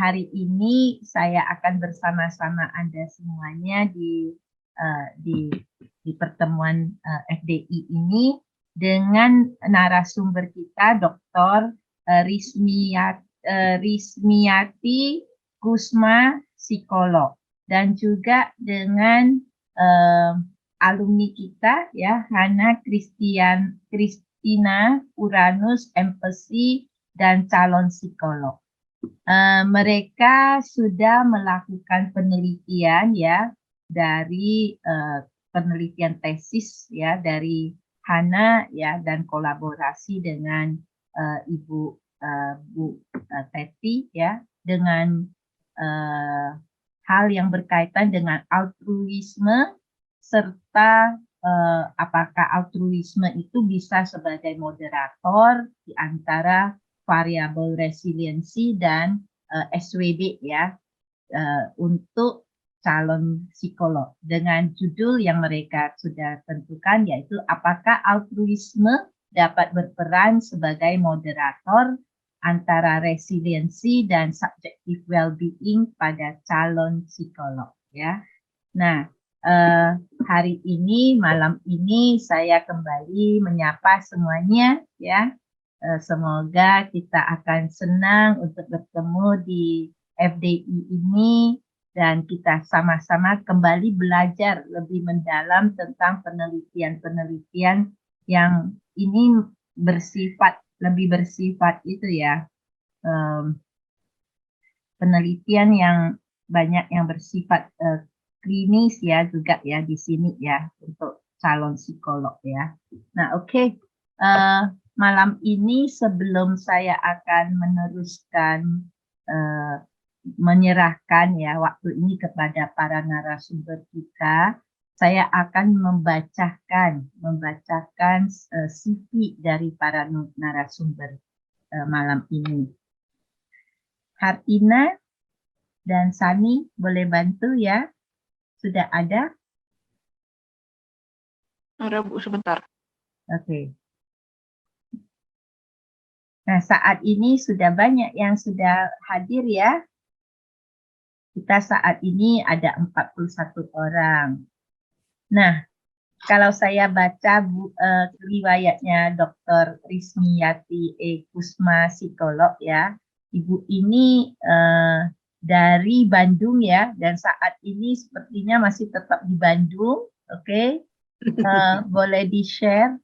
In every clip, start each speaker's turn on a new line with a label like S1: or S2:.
S1: hari ini saya akan bersama-sama Anda semuanya di pertemuan FDI ini dengan narasumber kita Dr. Rismiati Kusma, psikolog, dan juga dengan alumni kita ya, Hana Kristina Uranus, empati dan calon psikolog. Mereka sudah melakukan penelitian ya dari penelitian tesis ya dari Hana ya, dan kolaborasi dengan Bu Teti ya, dengan hal yang berkaitan dengan altruisme serta apakah altruisme itu bisa sebagai moderator di antara variabel resiliensi dan SWB ya, untuk calon psikolog, dengan judul yang mereka sudah tentukan, yaitu apakah altruisme dapat berperan sebagai moderator antara resiliensi dan subjective well-being pada calon psikolog ya. Nah, hari ini, malam ini saya kembali menyapa semuanya ya. Semoga kita akan senang untuk bertemu di FDI ini dan kita sama-sama kembali belajar lebih mendalam tentang penelitian-penelitian yang ini lebih bersifat itu ya, penelitian yang banyak yang bersifat klinis ya juga ya di sini ya untuk calon psikolog ya. Nah, oke. Malam ini sebelum saya akan meneruskan menyerahkan ya waktu ini kepada para narasumber kita, saya akan membacakan CV dari para narasumber malam ini. Hartina dan Sani boleh bantu ya? Sudah ada?
S2: Ada Bu, sebentar.
S1: Oke. Nah, saat ini sudah banyak yang sudah hadir ya. Kita saat ini ada 41 orang. Nah, kalau saya baca riwayatnya Dr. Rismiati Kusma, psikolog ya. Ibu ini dari Bandung ya, dan saat ini sepertinya masih tetap di Bandung. Oke. Boleh di-share.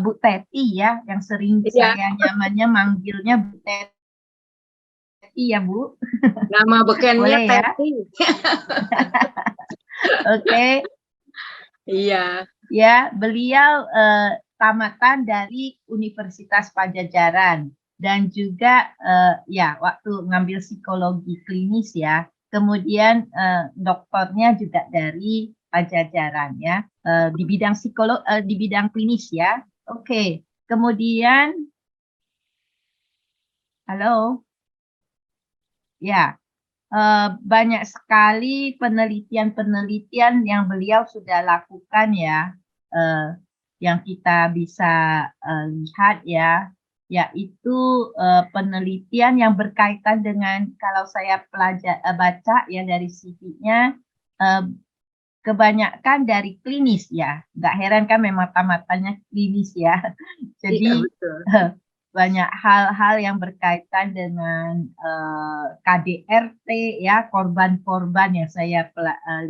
S1: Bu Teti ya, yang sering saya nyamannya manggilnya Bu Teti ya Bu.
S3: Nama bekennya Teti.
S1: Oke.
S3: Iya.
S1: Ya, beliau tamatan dari Universitas Pajajaran dan juga ya waktu ngambil psikologi klinis ya. Kemudian doktornya juga dari Pajajaran ya, di bidang di bidang klinis ya. Oke. Kemudian halo. Ya. Banyak sekali penelitian-penelitian yang beliau sudah lakukan ya, yang kita bisa lihat ya, yaitu penelitian yang berkaitan dengan, kalau saya baca ya dari CV-nya, kebanyakan dari klinis ya, nggak heran kan memang tamatannya klinis ya. Jadi
S3: iya, betul.
S1: Banyak hal-hal yang berkaitan dengan KDRT ya, korban-korban yang saya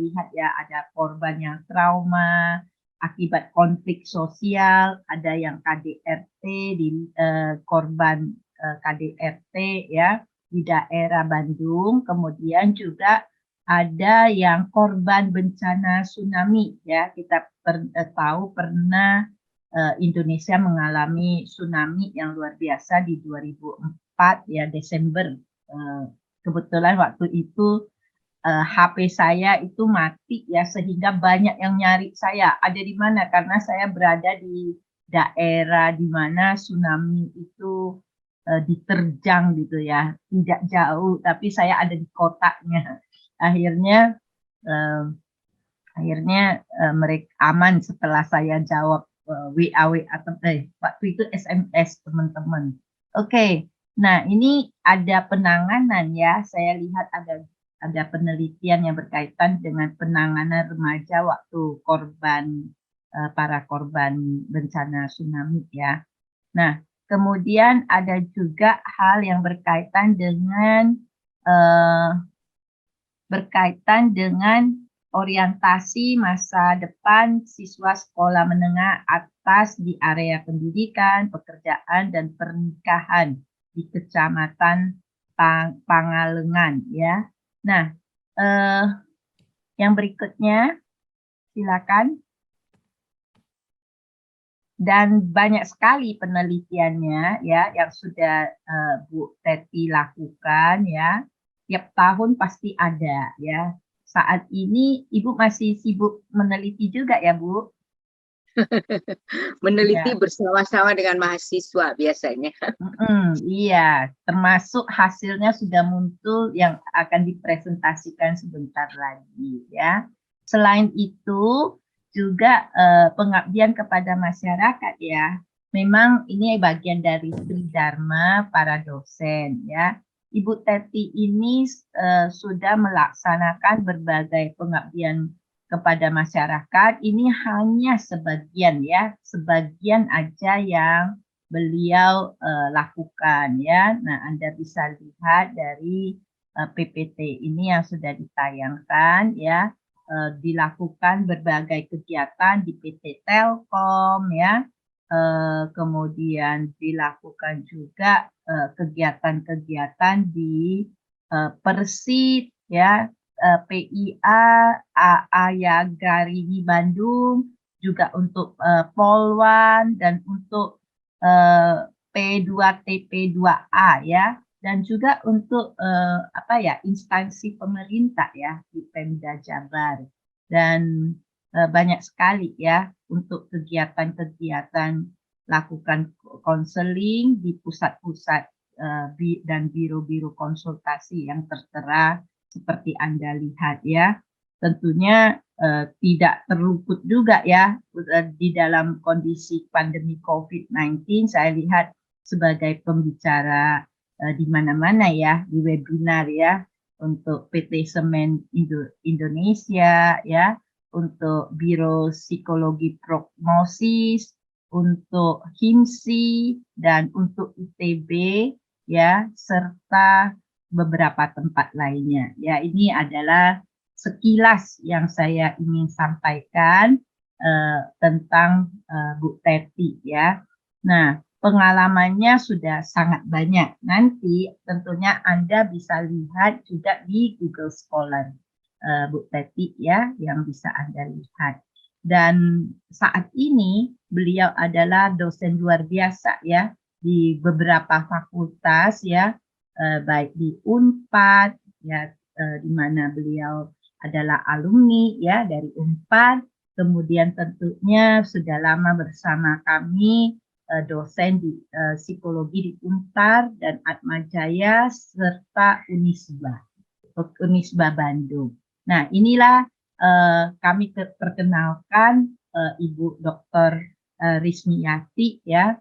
S1: lihat ya, ada korban yang trauma akibat konflik sosial, ada yang KDRT di korban KDRT ya di daerah Bandung, kemudian juga ada yang korban bencana tsunami ya, kita tahu pernah Indonesia mengalami tsunami yang luar biasa di 2004 ya, Desember. Kebetulan waktu itu HP saya itu mati ya, sehingga banyak yang nyari saya ada di mana, karena saya berada di daerah di mana tsunami itu diterjang gitu ya, tidak jauh, tapi saya ada di kotanya. Akhirnya mereka aman setelah saya jawab WA waktu itu SMS teman-teman. Oke. Nah, ini ada penanganan ya. Saya lihat ada penelitian yang berkaitan dengan penanganan remaja waktu para korban bencana tsunami ya. Nah, kemudian ada juga hal yang berkaitan dengan orientasi masa depan siswa sekolah menengah atas di area pendidikan, pekerjaan, dan pernikahan di Kecamatan Pangalengan ya. Nah, yang berikutnya silakan. Dan banyak sekali penelitiannya ya yang sudah Bu Teti lakukan ya. Tiap tahun pasti ada ya. Saat ini Ibu masih sibuk meneliti juga ya, Bu?
S3: Meneliti
S1: Ya.
S3: bersama-sama dengan mahasiswa biasanya.
S1: Iya, termasuk hasilnya sudah muncul yang akan dipresentasikan sebentar lagi ya. Selain itu juga pengabdian kepada masyarakat ya. Memang ini bagian dari Tridharma para dosen ya. Ibu Teti ini sudah melaksanakan berbagai pengabdian kepada masyarakat. Ini hanya sebagian ya, sebagian aja yang beliau lakukan ya. Nah, Anda bisa lihat dari PPT ini yang sudah ditayangkan ya, dilakukan berbagai kegiatan di PT Telkom ya. Kemudian dilakukan juga kegiatan-kegiatan di Persit ya, PIA, Ayagarini Bandung, juga untuk Polwan dan untuk P2TP2A ya, dan juga untuk instansi pemerintah ya di Pemda Jabar, dan banyak sekali ya untuk kegiatan-kegiatan lakukan konseling di pusat-pusat dan biro-biro konsultasi yang tertera seperti Anda lihat ya. Tentunya tidak terluput juga ya di dalam kondisi pandemi COVID-19. Saya lihat sebagai pembicara di mana-mana ya, di webinar ya, untuk PT Semen Indonesia ya, untuk Biro Psikologi Prognosis, untuk HIMSI, dan untuk ITB ya, serta beberapa tempat lainnya. Ya, ini adalah sekilas yang saya ingin sampaikan tentang Bu Teti ya. Nah, pengalamannya sudah sangat banyak. Nanti tentunya Anda bisa lihat juga di Google Scholar Bu Teti ya, yang bisa Anda lihat. Dan saat ini beliau adalah dosen luar biasa ya di beberapa fakultas ya, baik di Unpad ya, di mana beliau adalah alumni ya dari Unpad. Kemudian tentunya sudah lama bersama kami dosen di psikologi di Untar dan Atmajaya serta Unisba Bandung. Nah, inilah kami perkenalkan Ibu Dr. Rismiyati ya,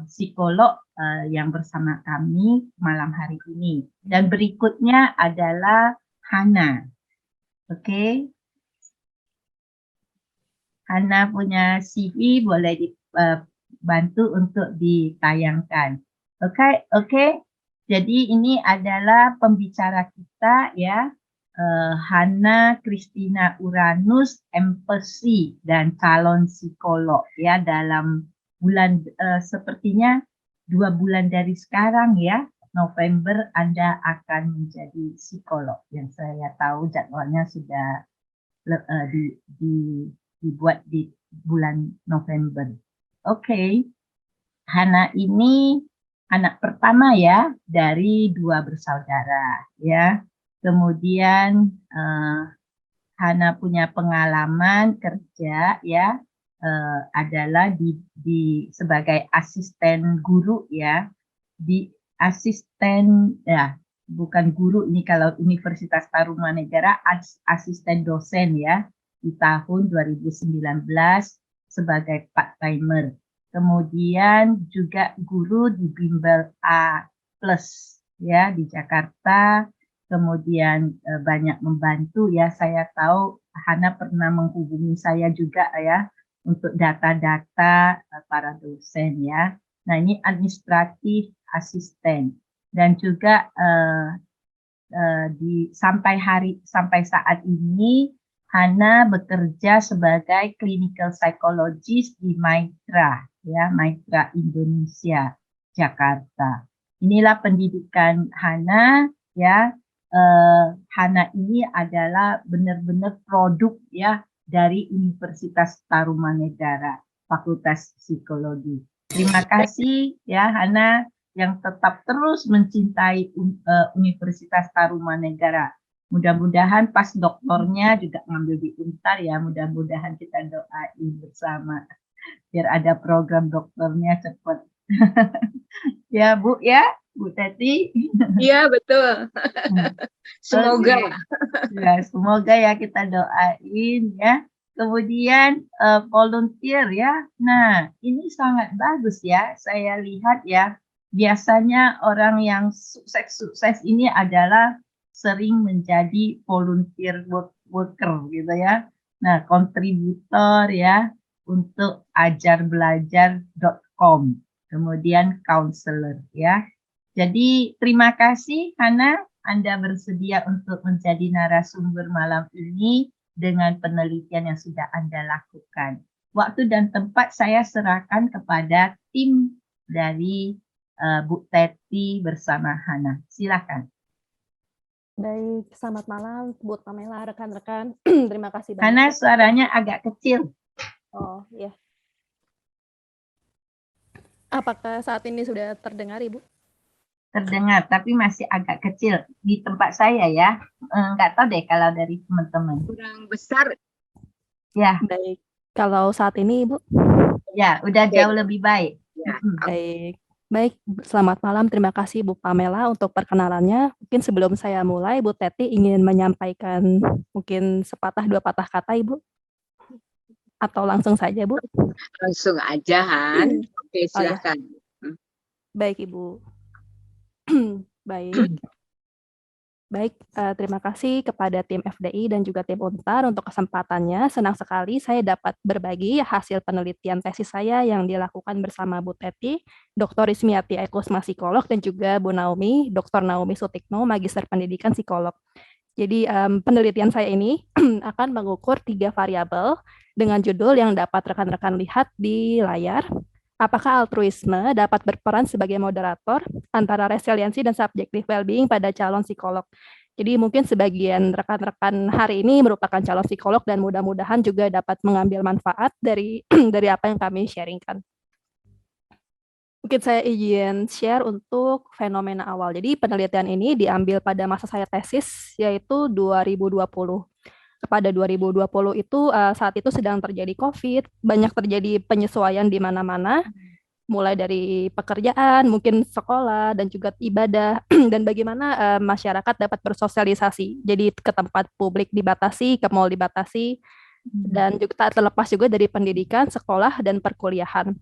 S1: psikolog yang bersama kami malam hari ini. Dan berikutnya adalah Hana. Oke. Hana punya CV boleh dibantu untuk ditayangkan. Oke. Jadi ini adalah pembicara kita ya, Hana Christina Uranus, empathy dan calon psikolog ya, dalam bulan sepertinya 2 bulan dari sekarang ya, November Anda akan menjadi psikolog, yang saya tahu jadwalnya sudah dibuat di bulan November. Oke. Hana ini anak pertama ya dari 2 bersaudara ya. Kemudian Hana punya pengalaman kerja ya, adalah sebagai asisten guru ya, di asisten ya, bukan guru ini kalau Universitas Tarumanegara, asisten dosen ya di tahun 2019 sebagai part-timer. Kemudian juga guru di Bimbel A plus ya di Jakarta. Kemudian banyak membantu ya. Saya tahu Hana pernah menghubungi saya juga ya untuk data-data para dosen ya. Nah ini administratif asisten dan juga sampai saat ini Hana bekerja sebagai clinical psychologist di Maitra ya Maitra Indonesia Jakarta. Inilah pendidikan Hana ya. Hana ini adalah benar-benar produk ya dari Universitas Tarumanegara Fakultas Psikologi. Terima kasih ya Hana yang tetap terus mencintai Universitas Tarumanegara. Mudah-mudahan pas doktornya juga ngambil di Untar ya, mudah-mudahan kita doain bersama biar ada program doktornya cepat. Ya Bu ya, Bu Teti.
S3: Iya betul. Semoga.
S1: Ya, semoga ya kita doain ya. Kemudian volunteer ya. Nah, ini sangat bagus ya. Saya lihat ya. Biasanya orang yang sukses-sukses ini adalah sering menjadi volunteer worker gitu ya. Nah, kontributor ya untuk ajarbelajar.com. Kemudian counselor ya. Jadi terima kasih Hana, Anda bersedia untuk menjadi narasumber malam ini dengan penelitian yang sudah Anda lakukan. Waktu dan tempat saya serahkan kepada tim dari Bu Teti bersama Hana. Silakan.
S2: Baik, selamat malam Bu Pamela, rekan-rekan. Terima kasih banyak.
S1: Hana, suaranya agak kecil.
S2: Oh, ya. Apakah saat ini sudah terdengar, Ibu?
S1: Terdengar, tapi masih agak kecil di tempat saya ya. Nggak tahu deh kalau dari teman-teman.
S3: Kurang besar.
S1: Ya.
S2: Baik. Kalau saat ini, Ibu?
S1: Ya, udah jauh lebih baik.
S3: Ya.
S2: Baik. Baik, selamat malam. Terima kasih Bu Pamela untuk perkenalannya. Mungkin sebelum saya mulai, Bu Teti ingin menyampaikan mungkin sepatah dua patah kata, Ibu? Atau langsung saja, Bu?
S3: Langsung aja, Han. Oke, silakan.
S2: Baik, Ibu. Baik. Baik, terima kasih kepada tim FDI dan juga tim Untar untuk kesempatannya. Senang sekali saya dapat berbagi hasil penelitian tesis saya yang dilakukan bersama Bu Teti, Dr. Ismiati Ekusma Psikolog, dan juga Bu Naomi, Dr. Naomi Sutikno, Magister Pendidikan Psikolog. Jadi penelitian saya ini akan mengukur 3 variabel dengan judul yang dapat rekan-rekan lihat di layar. Apakah altruisme dapat berperan sebagai moderator antara resiliensi dan subjective well-being pada calon psikolog? Jadi mungkin sebagian rekan-rekan hari ini merupakan calon psikolog dan mudah-mudahan juga dapat mengambil manfaat dari apa yang kami sharingkan. Mungkin saya izin share untuk fenomena awal. Jadi penelitian ini diambil pada masa saya tesis, yaitu 2020. Pada 2020 itu saat itu sedang terjadi COVID, banyak terjadi penyesuaian di mana-mana, mulai dari pekerjaan, mungkin sekolah, dan juga ibadah, dan bagaimana masyarakat dapat bersosialisasi. Jadi ke tempat publik dibatasi, ke mal dibatasi, dan juga tak terlepas juga dari pendidikan, sekolah, dan perkuliahan.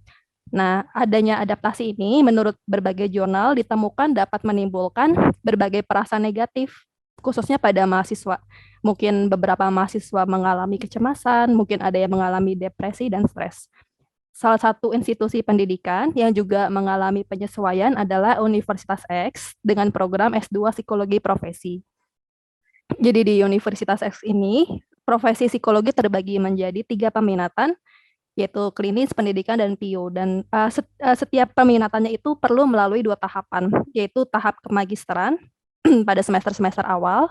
S2: Nah, adanya adaptasi ini menurut berbagai jurnal ditemukan dapat menimbulkan berbagai perasaan negatif, khususnya pada mahasiswa. Mungkin beberapa mahasiswa mengalami kecemasan, mungkin ada yang mengalami depresi dan stres. Salah satu institusi pendidikan yang juga mengalami penyesuaian adalah Universitas X dengan program S2 Psikologi Profesi. Jadi di Universitas X ini, profesi psikologi terbagi menjadi 3 peminatan, yaitu klinis, pendidikan, dan PIO. Dan setiap peminatannya itu perlu melalui 2 tahapan, yaitu tahap kemagisteran pada semester-semester awal,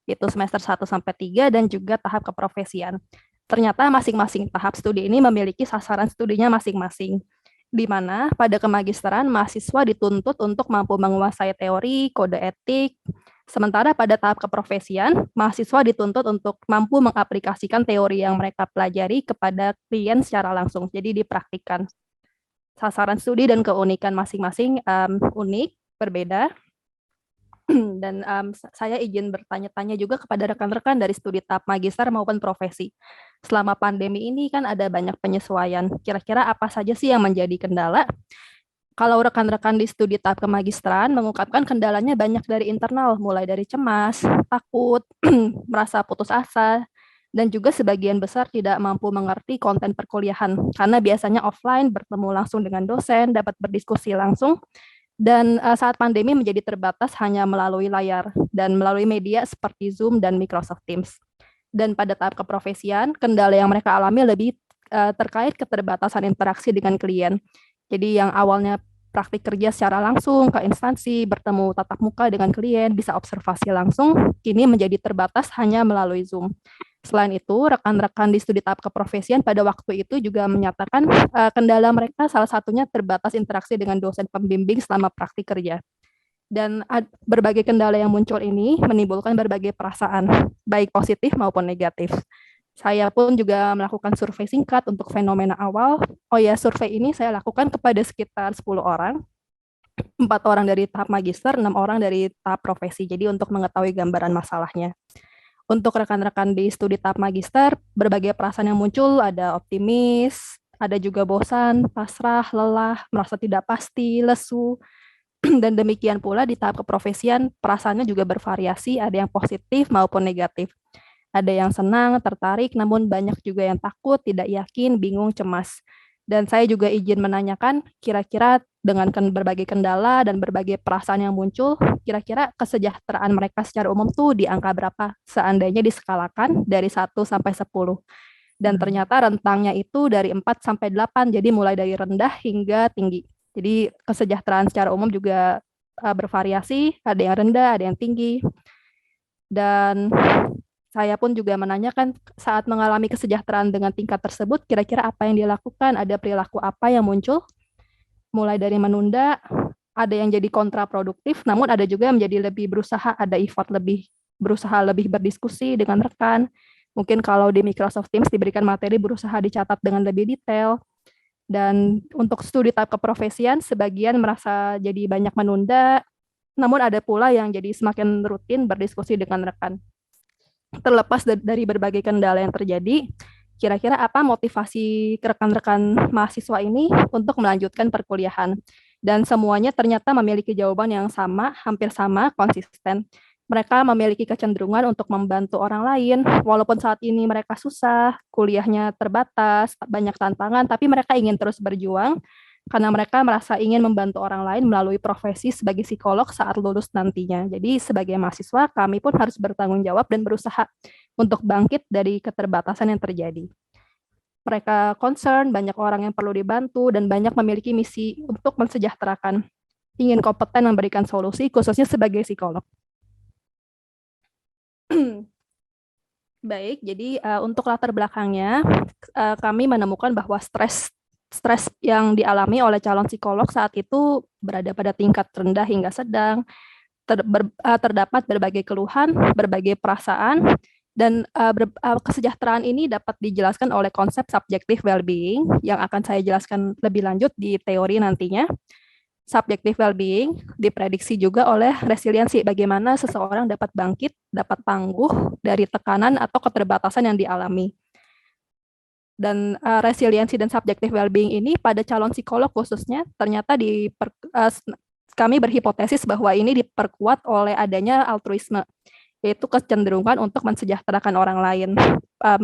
S2: yaitu semester 1-3, dan juga tahap keprofesian. Ternyata masing-masing tahap studi ini memiliki sasaran studinya masing-masing, di mana pada kemagisteran mahasiswa dituntut untuk mampu menguasai teori, kode etik, sementara pada tahap keprofesian, mahasiswa dituntut untuk mampu mengaplikasikan teori yang mereka pelajari kepada klien secara langsung, jadi dipraktikkan. Sasaran studi dan keunikan masing-masing unik, berbeda. Dan saya izin bertanya-tanya juga kepada rekan-rekan dari studi tahap magister maupun profesi. Selama pandemi ini kan ada banyak penyesuaian. Kira-kira apa saja sih yang menjadi kendala? Kalau rekan-rekan di studi tahap kemagisteran mengungkapkan kendalanya banyak dari internal, mulai dari cemas, takut, merasa putus asa, dan juga sebagian besar tidak mampu mengerti konten perkuliahan, karena biasanya offline bertemu langsung dengan dosen, dapat berdiskusi langsung, dan saat pandemi menjadi terbatas hanya melalui layar dan melalui media seperti Zoom dan Microsoft Teams. Dan pada tahap keprofesian, kendala yang mereka alami lebih terkait keterbatasan interaksi dengan klien. Jadi yang awalnya praktik kerja secara langsung ke instansi, bertemu tatap muka dengan klien, bisa observasi langsung, kini menjadi terbatas hanya melalui Zoom. Selain itu, rekan-rekan di studi tahap keprofesian pada waktu itu juga menyatakan kendala mereka salah satunya terbatas interaksi dengan dosen pembimbing selama praktik kerja. Dan berbagai kendala yang muncul ini menimbulkan berbagai perasaan, baik positif maupun negatif. Saya pun juga melakukan survei singkat untuk fenomena awal. Oh ya, survei ini saya lakukan kepada sekitar 10 orang, 4 orang dari tahap magister, 6 orang dari tahap profesi. Jadi untuk mengetahui gambaran masalahnya. Untuk rekan-rekan di studi tahap magister, berbagai perasaan yang muncul, ada optimis, ada juga bosan, pasrah, lelah, merasa tidak pasti, lesu, dan demikian pula di tahap keprofesian, perasaannya juga bervariasi, ada yang positif maupun negatif. Ada yang senang, tertarik, namun banyak juga yang takut, tidak yakin, bingung, cemas. Dan saya juga izin menanyakan, kira-kira dengan berbagai kendala dan berbagai perasaan yang muncul, kira-kira kesejahteraan mereka secara umum tuh di angka berapa seandainya diskalakan dari 1 sampai 10. Dan ternyata rentangnya itu dari 4 sampai 8, jadi mulai dari rendah hingga tinggi. Jadi kesejahteraan secara umum juga bervariasi, ada yang rendah, ada yang tinggi. Dan saya pun juga menanyakan saat mengalami kesejahteraan dengan tingkat tersebut, kira-kira apa yang dilakukan, ada perilaku apa yang muncul, mulai dari menunda, ada yang jadi kontraproduktif, namun ada juga yang menjadi lebih berusaha, ada effort lebih, berusaha lebih berdiskusi dengan rekan. Mungkin kalau di Microsoft Teams diberikan materi berusaha dicatat dengan lebih detail. Dan untuk studi tahap keprofesian, sebagian merasa jadi banyak menunda, namun ada pula yang jadi semakin rutin berdiskusi dengan rekan. Terlepas dari berbagai kendala yang terjadi, kira-kira apa motivasi rekan-rekan mahasiswa ini untuk melanjutkan perkuliahan? Dan semuanya ternyata memiliki jawaban yang sama, hampir sama, konsisten. Mereka memiliki kecenderungan untuk membantu orang lain, walaupun saat ini mereka susah, kuliahnya terbatas, banyak tantangan, tapi mereka ingin terus berjuang karena mereka merasa ingin membantu orang lain melalui profesi sebagai psikolog saat lulus nantinya. Jadi sebagai mahasiswa, kami pun harus bertanggung jawab dan berusaha untuk bangkit dari keterbatasan yang terjadi. Mereka concern, banyak orang yang perlu dibantu, dan banyak memiliki misi untuk mensejahterakan, ingin kompeten memberikan solusi, khususnya sebagai psikolog. Baik, jadi untuk latar belakangnya, kami menemukan bahwa stres yang dialami oleh calon psikolog saat itu berada pada tingkat rendah hingga sedang, terdapat berbagai keluhan, berbagai perasaan, dan kesejahteraan ini dapat dijelaskan oleh konsep subjective well-being yang akan saya jelaskan lebih lanjut di teori nantinya. Subjective well-being diprediksi juga oleh resiliensi, bagaimana seseorang dapat bangkit, dapat tangguh dari tekanan atau keterbatasan yang dialami. Dan resiliensi dan subjective well-being ini pada calon psikolog khususnya ternyata kami berhipotesis bahwa ini diperkuat oleh adanya altruisme, yaitu kecenderungan untuk mensejahterakan orang lain.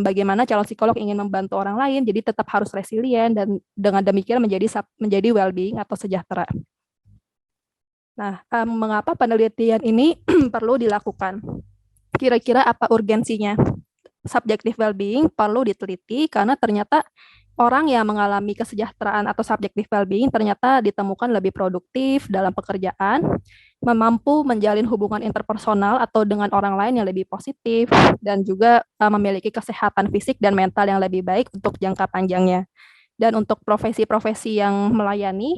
S2: Bagaimana calon psikolog ingin membantu orang lain, jadi tetap harus resilient dan dengan demikian menjadi well-being atau sejahtera. Nah, mengapa penelitian ini perlu dilakukan? Kira-kira apa urgensinya? Subjective well-being perlu diteliti karena ternyata orang yang mengalami kesejahteraan atau subjective well-being ternyata ditemukan lebih produktif dalam pekerjaan, mampu menjalin hubungan interpersonal atau dengan orang lain yang lebih positif, dan juga memiliki kesehatan fisik dan mental yang lebih baik untuk jangka panjangnya. Dan untuk profesi-profesi yang melayani,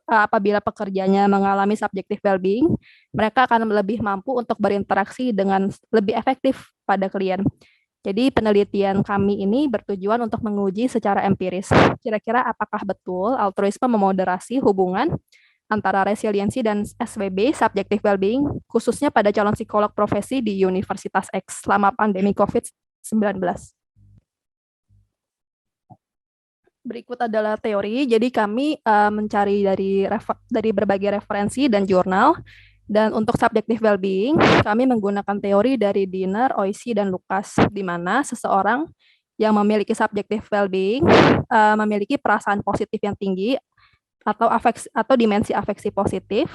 S2: apabila pekerjanya mengalami subjective well-being, mereka akan lebih mampu untuk berinteraksi dengan lebih efektif pada klien. Jadi penelitian kami ini bertujuan untuk menguji secara empiris, kira-kira apakah betul altruisme memoderasi hubungan antara resiliensi dan SWB, subjective well-being, khususnya pada calon psikolog profesi di Universitas X selama pandemi COVID-19. Berikut adalah teori. Jadi kami mencari dari berbagai referensi dan jurnal. Dan untuk subjective well-being, kami menggunakan teori dari Dinner, Oishi, dan Lucas, di mana seseorang yang memiliki subjective well-being memiliki perasaan positif yang tinggi atau dimensi afeksi positif,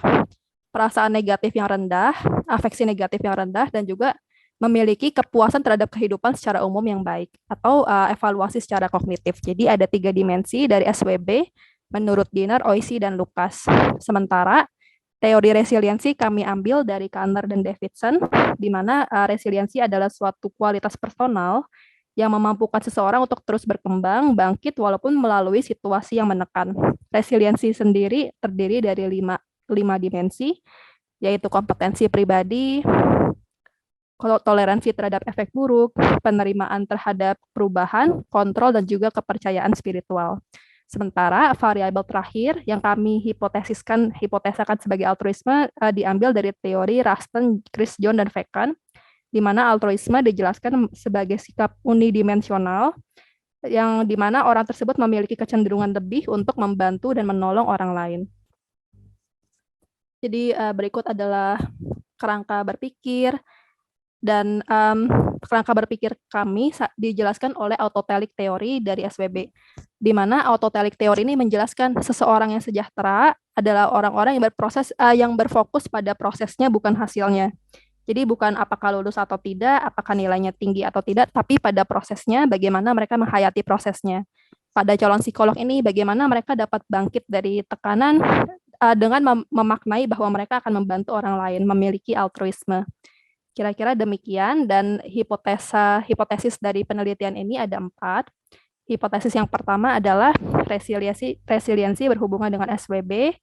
S2: perasaan negatif yang rendah, afeksi negatif yang rendah, dan juga memiliki kepuasan terhadap kehidupan secara umum yang baik atau evaluasi secara kognitif. Jadi ada 3 dimensi dari SWB menurut Dinner, Oishi, dan Lucas. Sementara teori resiliensi kami ambil dari Kanner dan Davidson, di mana resiliensi adalah suatu kualitas personal yang memampukan seseorang untuk terus berkembang, bangkit walaupun melalui situasi yang menekan. Resiliensi sendiri terdiri dari 5 dimensi, yaitu kompetensi pribadi, toleransi terhadap efek buruk, penerimaan terhadap perubahan, kontrol, dan juga kepercayaan spiritual. Sementara variabel terakhir yang kami hipotesakan sebagai altruisme diambil dari teori Ruston, Chris John, dan Fekan, di mana altruisme dijelaskan sebagai sikap unidimensional yang di mana orang tersebut memiliki kecenderungan lebih untuk membantu dan menolong orang lain. Jadi berikut adalah kerangka berpikir, dan kerangka berpikir kami dijelaskan oleh autotelic teori dari SWB, di mana autotelic teori ini menjelaskan seseorang yang sejahtera adalah orang-orang yang berfokus pada prosesnya bukan hasilnya. Jadi bukan apakah lulus atau tidak, apakah nilainya tinggi atau tidak, tapi pada prosesnya, bagaimana mereka menghayati prosesnya. Pada calon psikolog ini, bagaimana mereka dapat bangkit dari tekanan dengan memaknai bahwa mereka akan membantu orang lain, memiliki altruisme. Kira-kira demikian, dan hipotesis dari penelitian ini ada 4. Hipotesis yang pertama adalah resiliensi berhubungan dengan SWB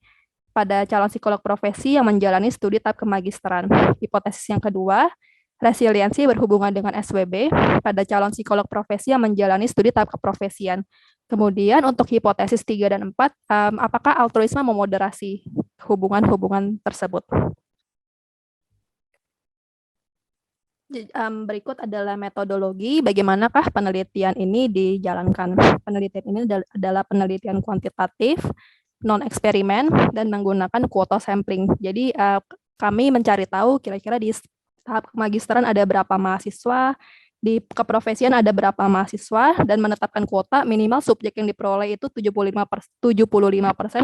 S2: pada calon psikolog profesi yang menjalani studi tahap kemagisteran. Hipotesis yang kedua, resiliensi berhubungan dengan SWB pada calon psikolog profesi yang menjalani studi tahap keprofesian. Kemudian untuk hipotesis 3 dan 4, apakah altruisme memoderasi hubungan-hubungan tersebut? Berikut adalah metodologi bagaimanakah penelitian ini dijalankan. Penelitian ini adalah penelitian kuantitatif, non-eksperimen, dan menggunakan kuota sampling. Jadi kami mencari tahu kira-kira di tahap kemagisteran ada berapa mahasiswa, di keprofesian ada berapa mahasiswa, dan menetapkan kuota minimal subjek yang diperoleh itu 75%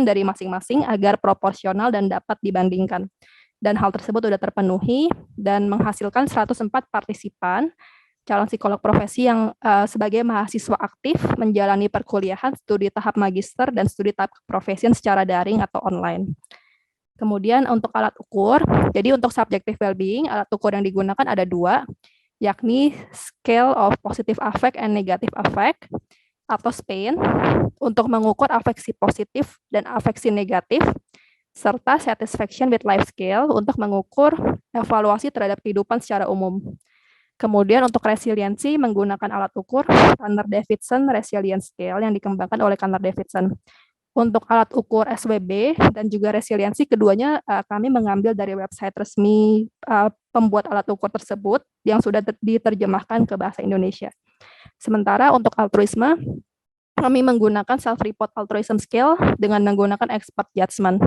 S2: dari masing-masing agar proporsional dan dapat dibandingkan. Dan hal tersebut sudah terpenuhi dan menghasilkan 104 partisipan calon psikolog profesi yang sebagai mahasiswa aktif menjalani perkuliahan, studi tahap magister, dan studi tahap keprofesian secara daring atau online. Kemudian untuk alat ukur, jadi untuk subjective well-being, alat ukur yang digunakan ada 2, yakni Scale of Positive Affect and Negative Affect, atau SPAN, untuk mengukur afeksi positif dan afeksi negatif, serta Satisfaction with Life Scale untuk mengukur evaluasi terhadap kehidupan secara umum. Kemudian untuk resiliensi menggunakan alat ukur Kanner-Davidson Resilience Scale yang dikembangkan oleh Kanner-Davidson. Untuk alat ukur SWB dan juga resiliensi, keduanya kami mengambil dari website resmi pembuat alat ukur tersebut yang sudah diterjemahkan ke bahasa Indonesia. Sementara untuk altruisme, kami menggunakan Self-Report Altruism Scale dengan menggunakan Expert Judgment.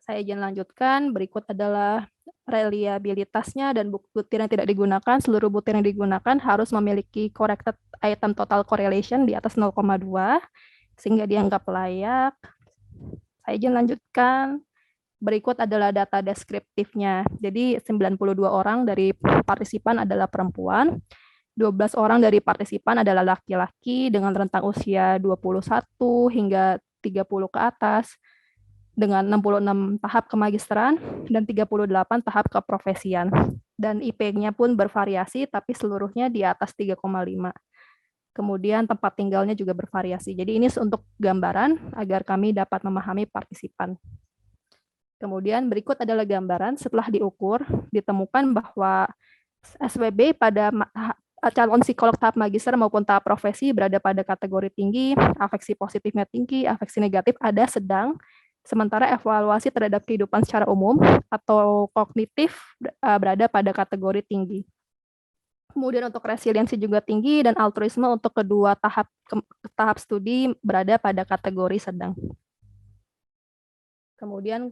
S2: Saya izin lanjutkan, berikut adalah reliabilitasnya dan butir yang tidak digunakan. Seluruh butir yang digunakan harus memiliki corrected item total correlation di atas 0,2, sehingga dianggap layak. Saya izin lanjutkan. Berikut adalah data deskriptifnya. Jadi 92 orang dari partisipan adalah perempuan, 12 orang dari partisipan adalah laki-laki dengan rentang usia 21 hingga 30 ke atas, dengan 66 tahap kemagisteran dan 38 tahap keprofesian. Dan IP-nya pun bervariasi, tapi seluruhnya di atas 3,5. Kemudian tempat tinggalnya juga bervariasi. Jadi ini untuk gambaran agar kami dapat memahami partisipan. Kemudian berikut adalah gambaran setelah diukur, ditemukan bahwa SWB pada calon psikolog tahap magister maupun tahap profesi berada pada kategori tinggi, afeksi positifnya tinggi, afeksi negatif ada sedang, sementara evaluasi terhadap kehidupan secara umum atau kognitif berada pada kategori tinggi. Kemudian untuk resiliensi juga tinggi dan altruisme untuk kedua tahap studi berada pada kategori sedang. Kemudian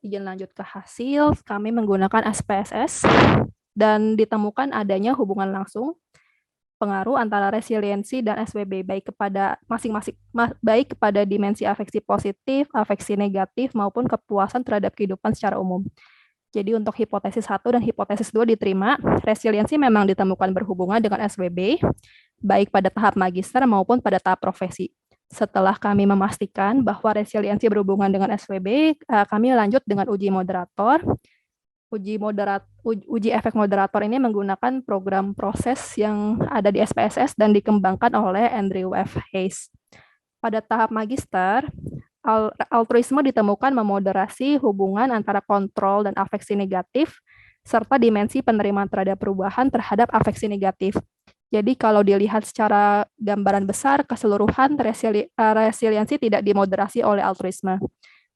S2: izin lanjut ke hasil, kami menggunakan SPSS dan ditemukan adanya hubungan langsung pengaruh antara resiliensi dan SWB baik kepada baik kepada dimensi afeksi positif, afeksi negatif maupun kepuasan terhadap kehidupan secara umum. Jadi untuk hipotesis 1 dan hipotesis 2 diterima, resiliensi memang ditemukan berhubungan dengan SWB, baik pada tahap magister maupun pada tahap profesi. Setelah kami memastikan bahwa resiliensi berhubungan dengan SWB, kami lanjut dengan uji moderator. Uji efek moderator ini menggunakan program proses yang ada di SPSS dan dikembangkan oleh Andrew F. Hayes. Pada tahap magister, altruisme ditemukan memoderasi hubungan antara kontrol dan afeksi negatif, serta dimensi penerimaan terhadap perubahan terhadap afeksi negatif. Jadi kalau dilihat secara gambaran besar, keseluruhan resiliensi tidak dimoderasi oleh altruisme.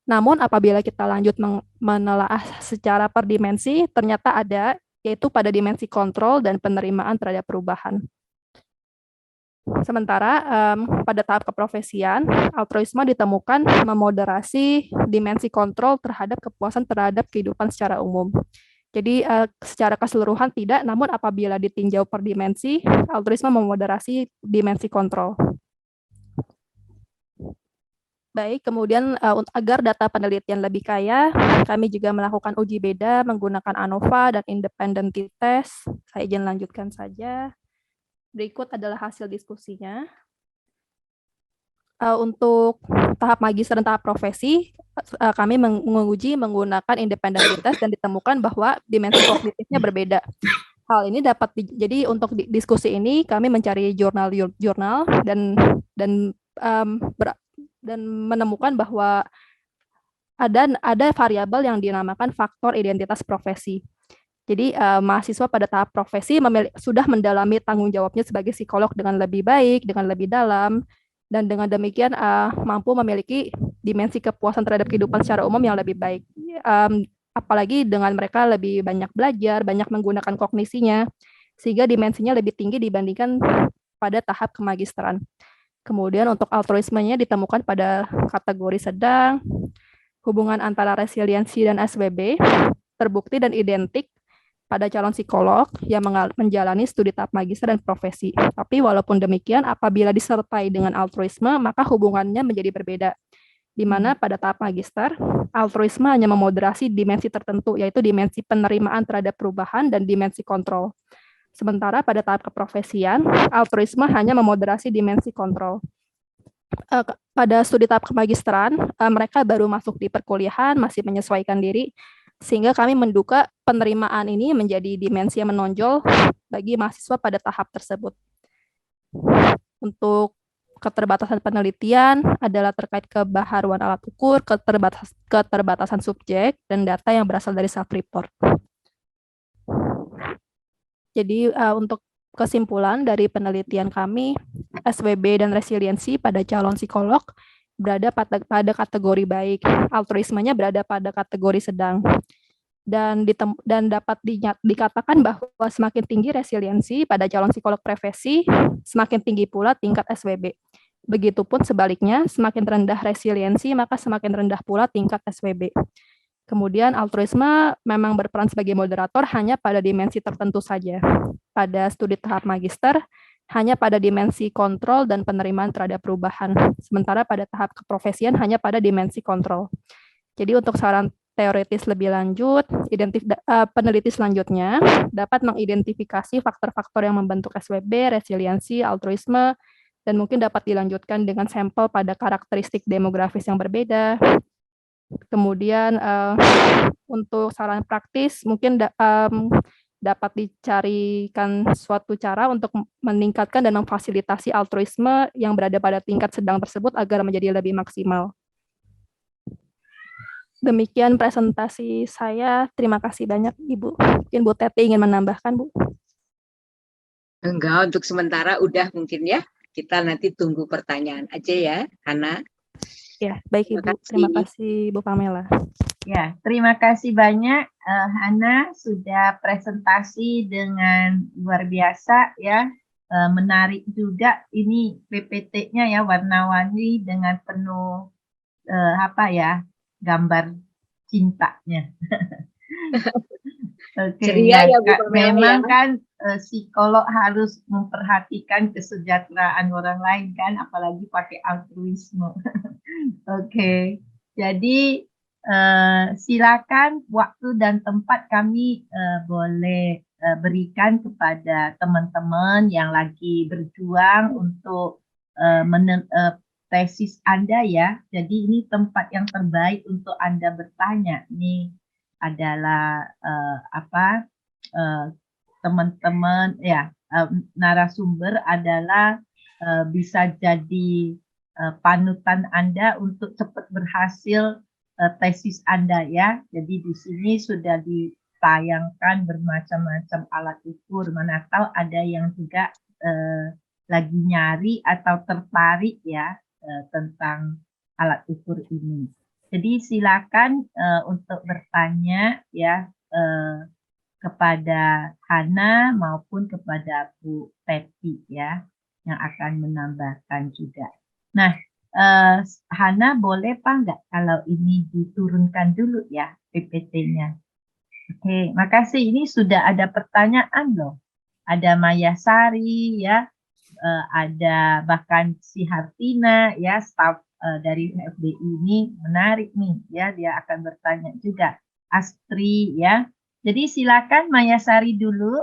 S2: Namun apabila kita lanjut menelaah secara per dimensi, ternyata ada, yaitu pada dimensi kontrol dan penerimaan terhadap perubahan. Sementara pada tahap keprofesian, altruisme ditemukan memoderasi dimensi kontrol terhadap kepuasan terhadap kehidupan secara umum. Jadi secara keseluruhan tidak, namun apabila ditinjau per dimensi, altruisme memoderasi dimensi kontrol. Baik, kemudian agar data penelitian lebih kaya, kami juga melakukan uji beda menggunakan ANOVA dan independent t-test. Saya izin lanjutkan saja. Berikut adalah hasil diskusinya. Untuk tahap magister dan tahap profesi, kami menguji menggunakan independent t-test dan ditemukan bahwa dimensi kognitifnya berbeda. Hal ini dapat jadi untuk diskusi ini kami mencari jurnal dan menemukan bahwa ada variabel yang dinamakan faktor identitas profesi. Jadi mahasiswa pada tahap profesi sudah mendalami tanggung jawabnya sebagai psikolog dengan lebih baik, dengan lebih dalam, dan dengan demikian mampu memiliki dimensi kepuasan terhadap kehidupan secara umum yang lebih baik. Apalagi dengan mereka lebih banyak belajar, banyak menggunakan kognisinya, sehingga dimensinya lebih tinggi dibandingkan pada tahap kemagisteran. Kemudian untuk altruismenya ditemukan pada kategori sedang, hubungan antara resiliensi dan SWB terbukti dan identik pada calon psikolog yang menjalani studi tahap magister dan profesi. Tapi walaupun demikian, apabila disertai dengan altruisme, maka hubungannya menjadi berbeda. Di mana pada tahap magister, altruisme hanya memoderasi dimensi tertentu, yaitu dimensi penerimaan terhadap perubahan dan dimensi kontrol. Sementara pada tahap keprofesian, altruisme hanya memoderasi dimensi kontrol. Pada studi tahap kemagisteran, mereka baru masuk di perkuliahan, masih menyesuaikan diri, sehingga kami menduga penerimaan ini menjadi dimensi yang menonjol bagi mahasiswa pada tahap tersebut. Untuk keterbatasan penelitian adalah terkait kebaharuan alat ukur, keterbatasan subjek, dan data yang berasal dari self-report. Jadi untuk kesimpulan dari penelitian kami, SWB dan resiliensi pada calon psikolog berada pada kategori baik, altruismenya berada pada kategori sedang. Dan dapat dikatakan bahwa semakin tinggi resiliensi pada calon psikolog profesi, semakin tinggi pula tingkat SWB. Begitupun sebaliknya, semakin rendah resiliensi, maka semakin rendah pula tingkat SWB. Kemudian altruisme memang berperan sebagai moderator hanya pada dimensi tertentu saja. Pada studi tahap magister, hanya pada dimensi kontrol dan penerimaan terhadap perubahan. Sementara pada tahap keprofesian hanya pada dimensi kontrol. Jadi untuk saran teoritis lebih lanjut, peneliti selanjutnya dapat mengidentifikasi faktor-faktor yang membentuk SWB, resiliensi, altruisme, dan mungkin dapat dilanjutkan dengan sampel pada karakteristik demografis yang berbeda. Kemudian untuk saran praktis mungkin dapat dicarikan suatu cara untuk meningkatkan dan memfasilitasi altruisme yang berada pada tingkat sedang tersebut agar menjadi lebih maksimal. Demikian presentasi saya. Terima kasih banyak, Ibu. Mungkin Bu Teti ingin menambahkan, Bu?
S3: Enggak, untuk sementara udah mungkin ya. Kita nanti tunggu pertanyaan aja ya, Hana.
S2: Ya, baik Ibu. Terima kasih Bu Pamela.
S1: Ya, terima kasih banyak Hana sudah presentasi dengan luar biasa ya. Menarik juga ini PPT-nya ya warna-warni dengan penuh apa ya gambar cintanya. Oke,
S3: Ceria
S1: ya
S3: ya Bu
S1: Kak,
S3: Pamela ya.
S1: memang kan psikolog harus memperhatikan kesejahteraan orang lain kan, apalagi pakai altruisme. Oke, jadi silakan waktu dan tempat kami boleh berikan kepada teman-teman yang lagi berjuang untuk tesis Anda ya. Jadi ini tempat yang terbaik untuk Anda bertanya. Ini adalah eh, teman-teman ya narasumber adalah bisa jadi panutan Anda untuk cepat berhasil tesis Anda ya. Jadi di sini sudah ditayangkan bermacam-macam alat ukur. Mana tahu ada yang juga lagi nyari atau tertarik ya tentang alat ukur ini. Jadi silakan untuk bertanya ya kepada Hana maupun kepada Bu Teti ya yang akan menambahkan juga. Nah, Hana boleh Pak nggak kalau ini diturunkan dulu ya PPT-nya? Oke, makasih. Ini sudah ada pertanyaan loh. Ada Maya Sari ya, ada bahkan si Hartina ya, staf dari FDI ini menarik nih ya, dia akan bertanya juga. Astri ya. Jadi silakan Maya Sari dulu.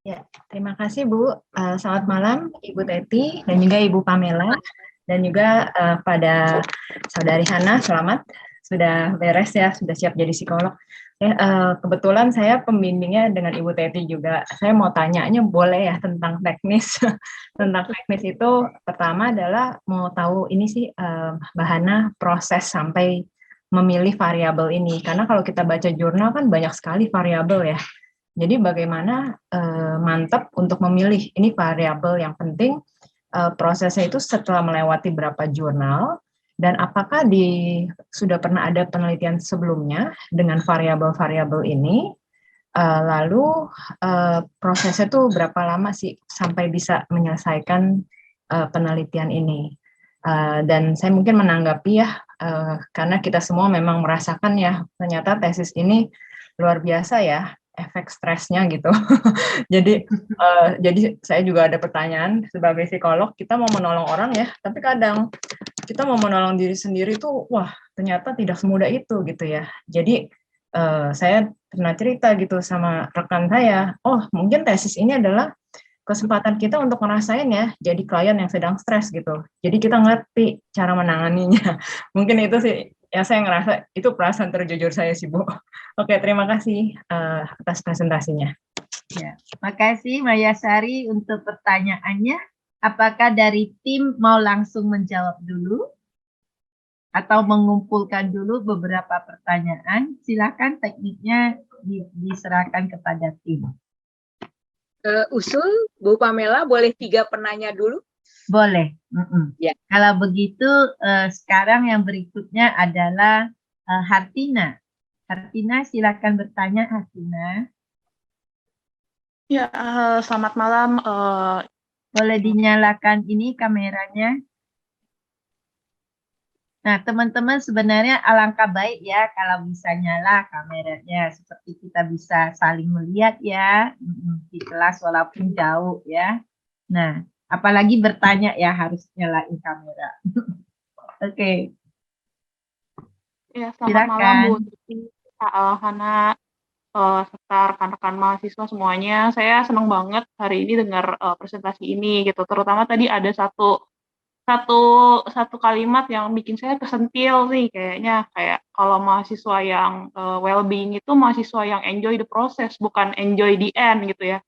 S4: Ya, terima kasih Bu. Selamat malam Ibu Teti dan juga Ibu Pamela dan juga pada Saudari Hana, selamat sudah beres ya, sudah siap jadi psikolog. Kebetulan saya pembimbingnya dengan Ibu Teti juga. Saya mau tanyanya boleh ya tentang teknis. Tentang teknis itu pertama adalah mau tahu ini sih Bahana proses sampai memilih variabel ini. Karena kalau kita baca jurnal kan banyak sekali variabel ya. Jadi bagaimana mantap untuk memilih ini variabel yang penting prosesnya itu setelah melewati berapa jurnal dan apakah sudah pernah ada penelitian sebelumnya dengan variabel-variabel ini lalu prosesnya itu berapa lama sih sampai bisa menyelesaikan penelitian ini dan saya mungkin menanggapi ya karena kita semua memang merasakan ya ternyata tesis ini luar biasa ya efek stresnya gitu. Jadi saya juga ada pertanyaan sebagai psikolog, kita mau menolong orang ya, tapi kadang kita mau menolong diri sendiri tuh, wah ternyata tidak semudah itu gitu ya. Jadi saya pernah cerita gitu sama rekan saya, oh mungkin tesis ini adalah kesempatan kita untuk ngerasain ya, jadi klien yang sedang stres gitu. Jadi kita ngerti cara menanganinya. Mungkin itu sih yang saya ngerasa itu perasaan terjujur saya sih Bu. Oke, terima kasih atas presentasinya.
S1: Ya, makasih Maya Sari untuk pertanyaannya. Apakah dari tim mau langsung menjawab dulu? Atau mengumpulkan dulu beberapa pertanyaan? Silakan tekniknya diserahkan kepada tim.
S3: Usul Bu Pamela boleh 3 penanya dulu?
S1: Boleh.
S3: Ya.
S1: Kalau begitu sekarang yang berikutnya adalah Hartina. Hartina silakan bertanya Hartina.
S5: Ya, selamat malam.
S1: Boleh dinyalakan ini kameranya. Nah, teman-teman sebenarnya alangkah baik ya kalau bisa nyala kameranya. Seperti kita bisa saling melihat ya di kelas walaupun jauh ya. Nah, apalagi bertanya ya harus nyalain kamera. Oke.
S5: Ya, selamat malam Bu
S1: Silakan.
S5: Titi, Hana, serta rekan-rekan mahasiswa semuanya. Saya senang banget hari ini dengar presentasi ini gitu. Terutama tadi ada satu kalimat yang bikin saya kesentil nih kayaknya kayak kalau mahasiswa yang well-being itu mahasiswa yang enjoy the process bukan enjoy the end gitu ya.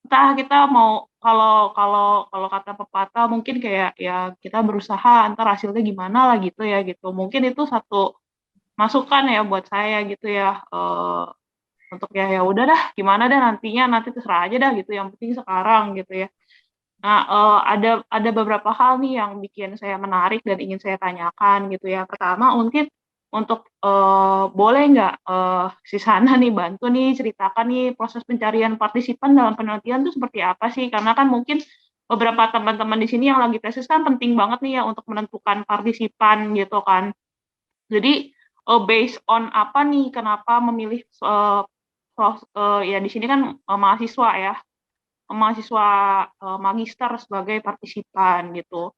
S5: Entah kita mau kalau kata pepatah mungkin kayak ya kita berusaha entar hasilnya gimana lah gitu ya gitu. Mungkin itu satu masukan ya buat saya gitu ya untuk ya udah dah gimana dah nanti terserah aja dah gitu yang penting sekarang gitu ya. Nah, ada beberapa hal nih yang bikin saya menarik dan ingin saya tanyakan gitu ya. Pertama, mungkin untuk boleh nggak si Sana nih bantu nih ceritakan nih proses pencarian partisipan dalam penelitian itu seperti apa sih? Karena kan mungkin beberapa teman-teman di sini yang lagi tesis kan penting banget nih ya untuk menentukan partisipan gitu kan. Jadi based on apa nih kenapa memilih ya di sini kan mahasiswa ya, mahasiswa magister sebagai partisipan gitu.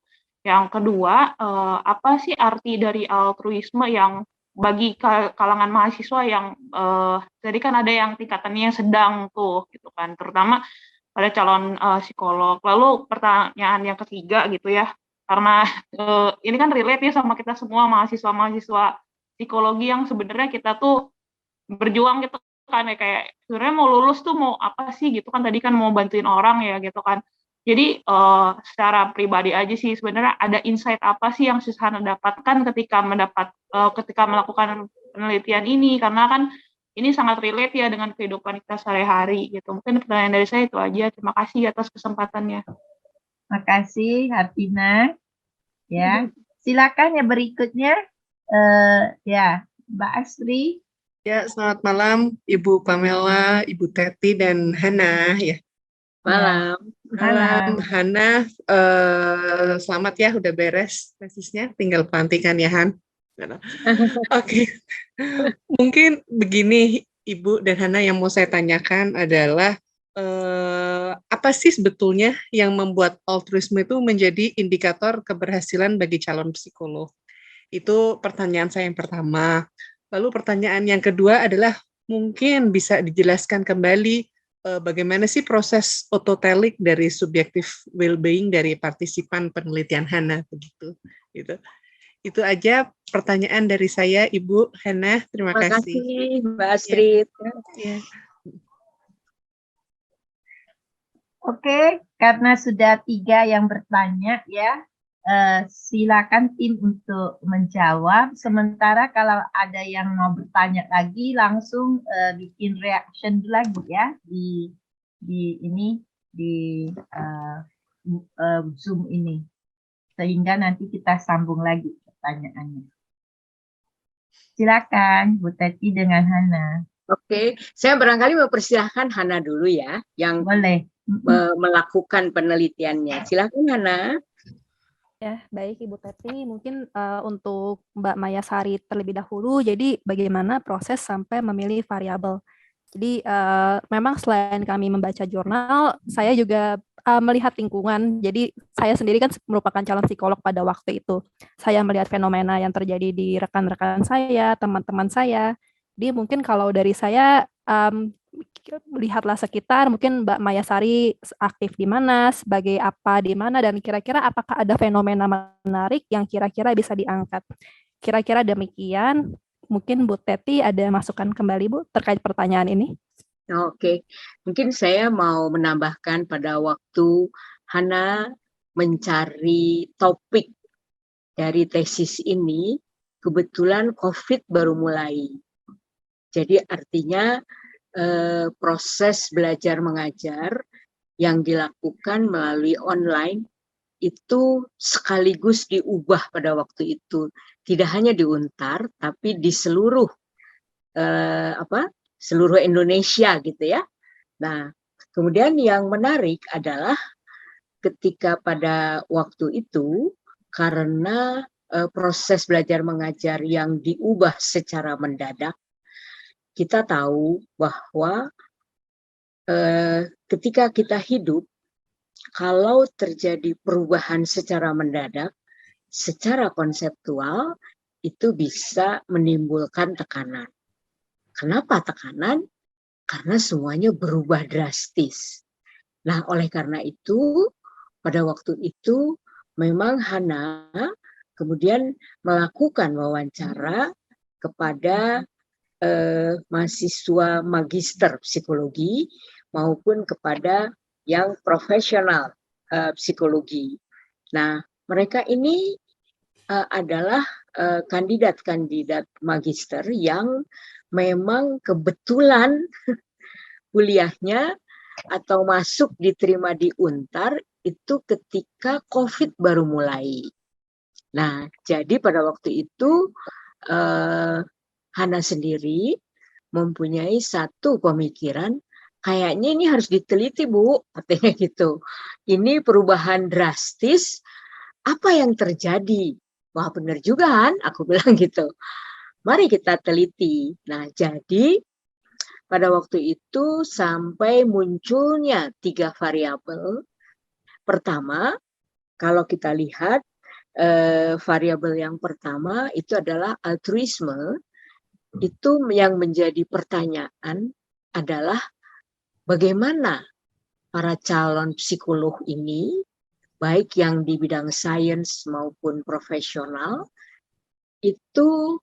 S5: Yang kedua, apa sih arti dari altruisme yang bagi kalangan mahasiswa yang jadi kan ada yang tingkatannya yang sedang tuh gitu kan, terutama pada calon psikolog. Lalu pertanyaan yang ketiga gitu ya, karena ini kan relate ya sama kita semua mahasiswa-mahasiswa psikologi yang sebenarnya kita tuh berjuang gitu kan ya, kayak sebenarnya mau lulus tuh mau apa sih gitu kan, tadi kan mau bantuin orang ya gitu kan. Jadi secara pribadi aja sih sebenarnya ada insight apa sih yang Susana dapatkan ketika melakukan penelitian ini, karena kan ini sangat relate ya dengan kehidupan kita sehari-hari gitu. Mungkin pertanyaan dari saya itu aja. Terima kasih atas kesempatannya.
S1: Makasih Hartina. Ya, silakan yang berikutnya. Ya, Mbak Asri.
S6: Ya, selamat malam Ibu Pamela, Ibu Teti, dan Hana ya.
S3: Malam.
S6: Malam, Hana. Selamat ya, udah beres tesisnya, tinggal pelantikan ya, Han. Oke. Mungkin begini, Ibu dan Hana, yang mau saya tanyakan adalah apa sih sebetulnya yang membuat altruisme itu menjadi indikator keberhasilan bagi calon psikolog? Itu pertanyaan saya yang pertama. Lalu pertanyaan yang kedua adalah mungkin bisa dijelaskan kembali bagaimana sih proses autotelic dari subjektif well-being dari partisipan penelitian Hana begitu. Gitu. Itu aja pertanyaan dari saya, Ibu Hana. Terima kasih.
S3: Terima kasih, Mbak Astrid.
S6: Ya.
S1: Oke, karena sudah 3 yang bertanya ya, silakan tim untuk menjawab. Sementara kalau ada yang mau bertanya lagi, langsung bikin reaction lagi ya di Zoom ini, sehingga nanti kita sambung lagi pertanyaannya. Silakan Bu Teti dengan Hana.
S3: Oke, saya barangkali mempersilahkan Hana dulu ya, yang
S1: Boleh.
S3: melakukan penelitiannya. Silakan Hana.
S2: Ya, baik Ibu Teti. Mungkin untuk Mbak Maya Sari terlebih dahulu, jadi bagaimana proses sampai memilih variabel. Jadi memang selain kami membaca jurnal, saya juga melihat lingkungan. Jadi saya sendiri kan merupakan calon psikolog pada waktu itu. Saya melihat fenomena yang terjadi di rekan-rekan saya, teman-teman saya. Jadi mungkin kalau dari saya, lihatlah sekitar, mungkin Mbak Maya Sari aktif di mana, sebagai apa di mana, dan kira-kira apakah ada fenomena menarik yang kira-kira bisa diangkat. Kira-kira demikian. Mungkin Bu Teti ada masukan kembali Bu terkait pertanyaan ini?
S3: Oke, mungkin saya mau menambahkan pada waktu Hana mencari topik dari tesis ini, kebetulan COVID baru mulai. Jadi artinya proses belajar mengajar yang dilakukan melalui online itu sekaligus diubah pada waktu itu, tidak hanya di Untar tapi di seluruh seluruh Indonesia gitu ya. Nah, kemudian yang menarik adalah ketika pada waktu itu karena proses belajar mengajar yang diubah secara mendadak, kita tahu bahwa ketika kita hidup, kalau terjadi perubahan secara mendadak, secara konseptual, itu bisa menimbulkan tekanan. Kenapa tekanan? Karena semuanya berubah drastis. Nah, oleh karena itu, pada waktu itu, memang Hana kemudian melakukan wawancara kepada mahasiswa magister psikologi maupun kepada yang profesional psikologi. Nah, mereka ini adalah kandidat-kandidat magister yang memang kebetulan kuliahnya atau masuk diterima di Untar itu ketika COVID baru mulai. Nah, jadi pada waktu itu
S7: Hana sendiri mempunyai satu pemikiran, kayaknya ini harus diteliti, Bu, katanya gitu. Ini perubahan drastis, apa yang terjadi? Wah, benar juga kan? Aku bilang gitu. Mari kita teliti. Nah, jadi pada waktu itu sampai munculnya 3 variabel. Pertama, kalau kita lihat variabel yang pertama itu adalah altruisme. Itu yang menjadi pertanyaan adalah bagaimana para calon psikolog ini, baik yang di bidang sains maupun profesional, itu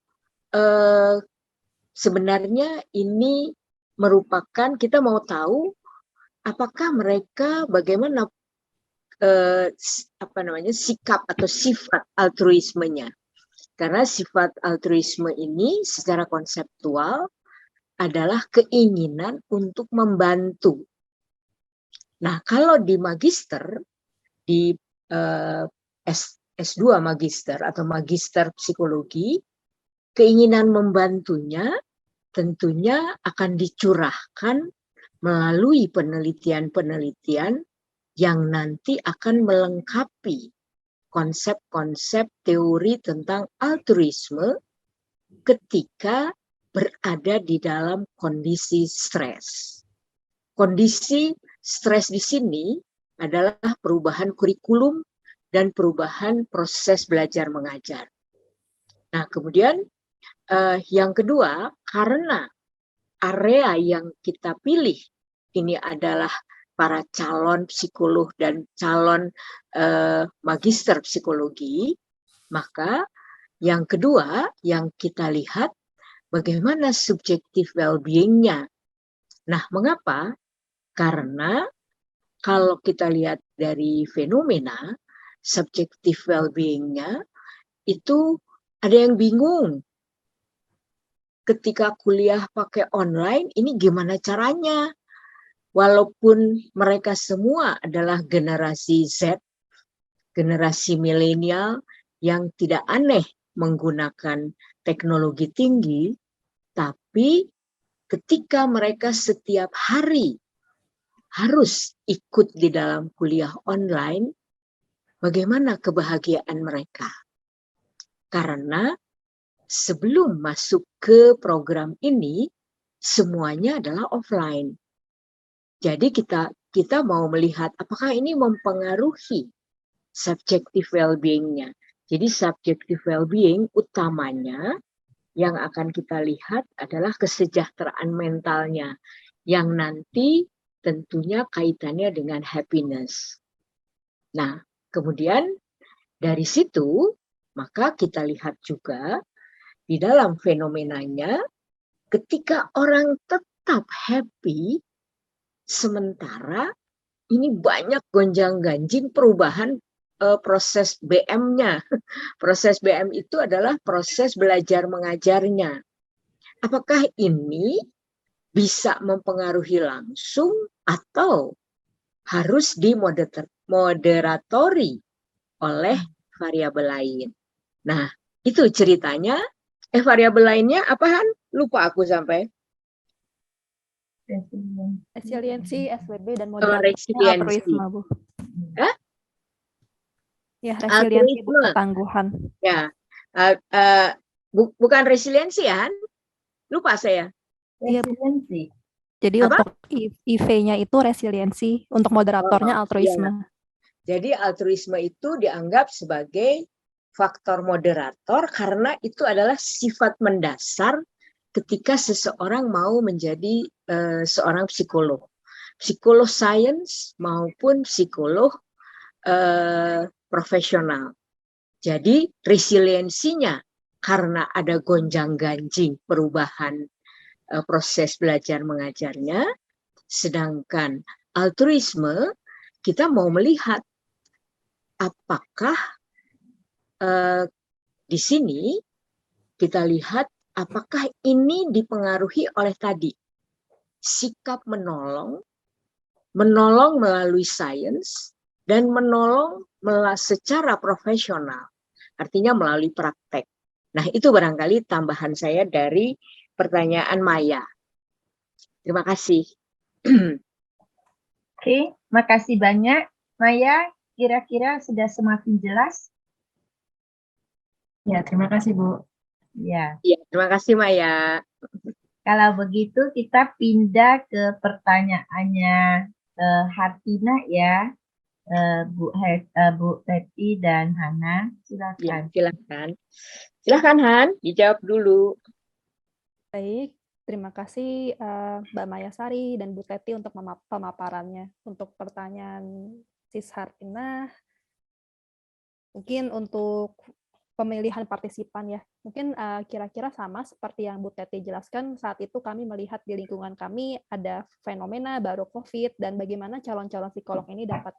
S7: sebenarnya ini merupakan, kita mau tahu apakah mereka bagaimana sikap atau sifat altruismenya. Karena sifat altruisme ini secara konseptual adalah keinginan untuk membantu. Nah, kalau di magister, di S2 magister atau magister psikologi, keinginan membantunya tentunya akan dicurahkan melalui penelitian-penelitian yang nanti akan melengkapi konsep-konsep teori tentang altruisme ketika berada di dalam kondisi stres. Kondisi stres di sini adalah perubahan kurikulum dan perubahan proses belajar mengajar. Nah, kemudian yang kedua, karena area yang kita pilih ini adalah para calon psikolog dan calon magister psikologi, maka yang kedua yang kita lihat bagaimana subjektif well-being-nya. Nah, mengapa? Karena kalau kita lihat dari fenomena subjektif well-being-nya itu ada yang bingung. Ketika kuliah pakai online, ini gimana caranya? Walaupun mereka semua adalah generasi Z, generasi milenial yang tidak aneh menggunakan teknologi tinggi, tapi ketika mereka setiap hari harus ikut di dalam kuliah online, bagaimana kebahagiaan mereka? Karena sebelum masuk ke program ini, semuanya adalah offline. Jadi kita mau melihat apakah ini mempengaruhi subjective well-being-nya. Jadi subjective well-being utamanya yang akan kita lihat adalah kesejahteraan mentalnya yang nanti tentunya kaitannya dengan happiness. Nah, kemudian dari situ maka kita lihat juga di dalam fenomenanya ketika orang tetap happy, sementara ini banyak gonjang-ganjing perubahan proses BM-nya. Proses BM itu adalah proses belajar mengajarnya. Apakah ini bisa mempengaruhi langsung atau harus dimoderatori oleh variabel lain? Nah, itu ceritanya. Variabel lainnya apa, Han? Lupa aku sampai.
S2: Resiliensi, SWB, dan
S7: resiliensi.
S2: altruisme, Bu.
S7: Hah?
S2: Ya, resiliensi, Bu, ketangguhan.
S7: Ya, bukan resiliensi ya, Han? Lupa saya.
S1: Resiliensi.
S2: Jadi
S7: Apa?
S2: untuk IV-nya itu resiliensi, untuk moderatornya altruisme.
S7: Ya. Jadi altruisme itu dianggap sebagai faktor moderator karena itu adalah sifat mendasar ketika seseorang mau menjadi seorang psikolog. Psikolog sains maupun psikolog profesional. Jadi resiliensinya karena ada gonjang-ganjing perubahan proses belajar mengajarnya, sedangkan altruisme kita mau melihat apakah di sini kita lihat apakah ini dipengaruhi oleh tadi sikap menolong melalui sains dan menolong secara profesional, artinya melalui praktek. Nah, itu barangkali tambahan saya dari pertanyaan Maya. Terima kasih.
S1: Oke, makasih banyak. Maya, kira-kira sudah semakin jelas?
S4: Ya, terima kasih Bu.
S1: Ya,
S7: Ya, terima kasih Maya.
S1: kalau begitu kita pindah ke pertanyaannya Hartina ya, Bu Teti dan Hana.
S7: Ya,
S1: Silakan.
S7: silakan. Silakan Han, dijawab dulu.
S2: Baik, terima kasih Mbak Maya Sari dan Bu Teti untuk pemaparannya. Untuk pertanyaan Sis Hartina, mungkin untuk pemilihan partisipan ya, mungkin kira-kira sama seperti yang Bu Teti jelaskan. Saat itu kami melihat di lingkungan kami ada fenomena baru COVID dan bagaimana calon-calon psikolog ini dapat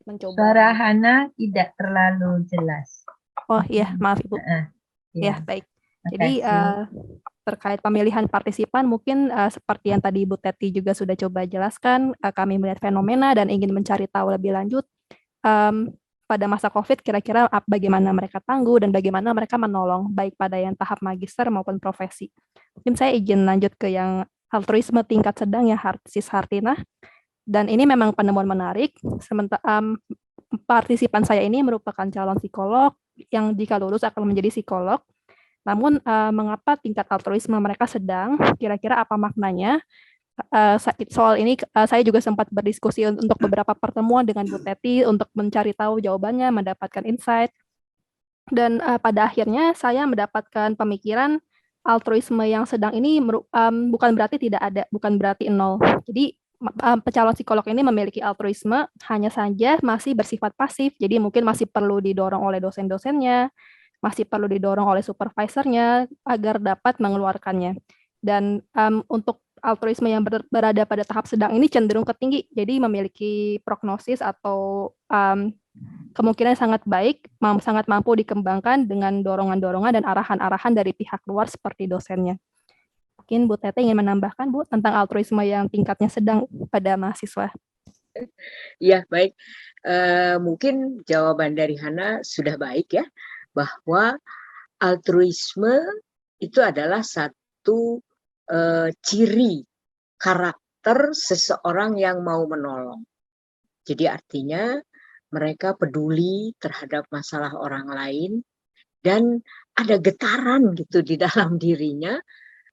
S2: mencoba.
S1: Suara Hana tidak terlalu jelas.
S2: Oh iya, maaf Ibu. Ya, baik. Jadi terkait pemilihan partisipan mungkin seperti yang tadi Bu Teti juga sudah coba jelaskan, kami melihat fenomena dan ingin mencari tahu lebih lanjut pada masa COVID kira-kira bagaimana mereka tangguh dan bagaimana mereka menolong baik pada yang tahap magister maupun profesi. Mungkin saya izin lanjut ke yang altruisme tingkat sedang ya Sis Hartina. Dan ini memang penemuan menarik. Sementara partisipan saya ini merupakan calon psikolog yang jika lulus akan menjadi psikolog. Namun mengapa tingkat altruisme mereka sedang? Kira-kira apa maknanya? Soal ini saya juga sempat berdiskusi untuk beberapa pertemuan dengan Bu Teti untuk mencari tahu jawabannya, mendapatkan insight. Dan pada akhirnya saya mendapatkan pemikiran altruisme yang sedang ini bukan berarti tidak ada, bukan berarti nol. Jadi calon psikolog ini memiliki altruisme, hanya saja masih bersifat pasif. Jadi mungkin masih perlu didorong oleh dosen-dosennya, masih perlu didorong oleh supervisornya agar dapat mengeluarkannya. Dan untuk altruisme yang berada pada tahap sedang ini cenderung tinggi, jadi memiliki prognosis atau kemungkinan sangat baik, sangat mampu dikembangkan dengan dorongan-dorongan dan arahan-arahan dari pihak luar seperti dosennya. Mungkin Bu Tete ingin menambahkan Bu tentang altruisme yang tingkatnya sedang pada mahasiswa.
S7: Ya, baik. Mungkin jawaban dari Hana sudah baik ya, bahwa altruisme itu adalah satu ciri karakter seseorang yang mau menolong. Jadi artinya mereka peduli terhadap masalah orang lain dan ada getaran gitu di dalam dirinya.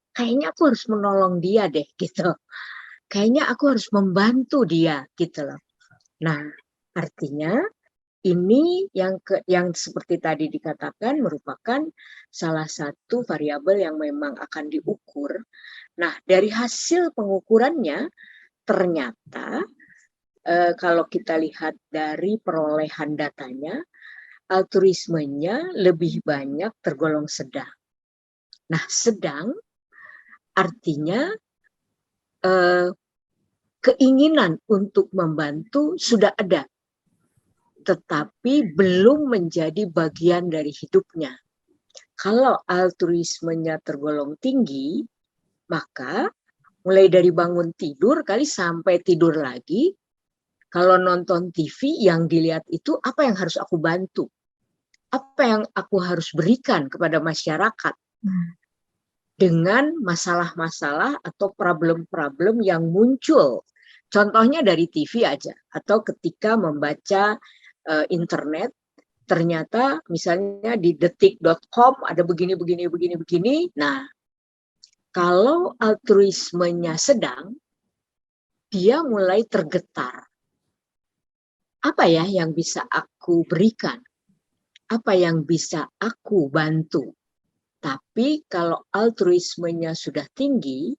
S7: Kayaknya aku harus menolong dia deh gitu. Kayaknya aku harus membantu dia gitu loh. Nah, artinya ini yang seperti tadi dikatakan merupakan salah satu variabel yang memang akan diukur. Nah, dari hasil pengukurannya ternyata kalau kita lihat dari perolehan datanya, altruismenya lebih banyak tergolong sedang. Nah, sedang artinya keinginan untuk membantu sudah ada, tetapi belum menjadi bagian dari hidupnya. Kalau altruismenya tergolong tinggi, maka mulai dari bangun tidur kali sampai tidur lagi, kalau nonton TV yang dilihat itu apa yang harus aku bantu? Apa yang aku harus berikan kepada masyarakat? Dengan masalah-masalah atau problem-problem yang muncul. Contohnya dari TV aja, atau ketika membaca internet, ternyata misalnya di detik.com ada begini. Nah, kalau altruismenya sedang, dia mulai tergetar. Apa ya yang bisa aku berikan? Apa yang bisa aku bantu? Tapi kalau altruismenya sudah tinggi,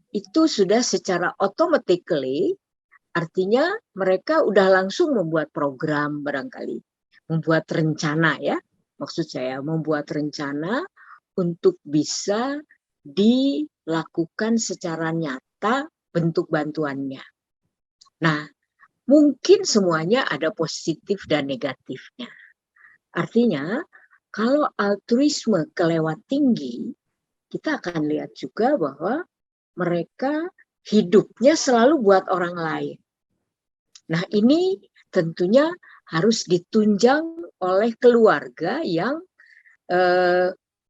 S7: itu sudah secara automatically, artinya mereka udah langsung membuat program barangkali. Membuat rencana ya, maksud saya membuat rencana untuk bisa dilakukan secara nyata bentuk bantuannya. Nah, mungkin semuanya ada positif dan negatifnya. Artinya, kalau altruisme kelewat tinggi, kita akan lihat juga bahwa mereka hidupnya selalu buat orang lain. Nah, ini tentunya harus ditunjang oleh keluarga yang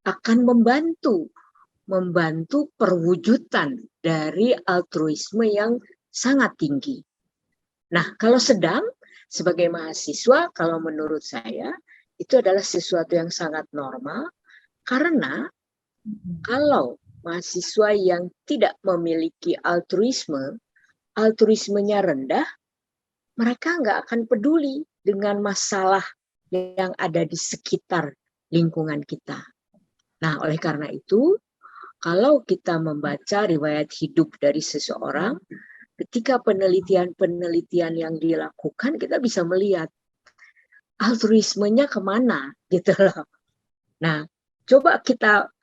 S7: akan membantu perwujudan dari altruisme yang sangat tinggi. Nah, kalau sedang, sebagai mahasiswa, kalau menurut saya, itu adalah sesuatu yang sangat normal, karena kalau mahasiswa yang tidak memiliki altruismenya rendah, mereka nggak akan peduli dengan masalah yang ada di sekitar lingkungan kita. Nah, oleh karena itu, kalau kita membaca riwayat hidup dari seseorang, ketika penelitian-penelitian yang dilakukan, kita bisa melihat altruismenya kemana, gitu loh. Nah, coba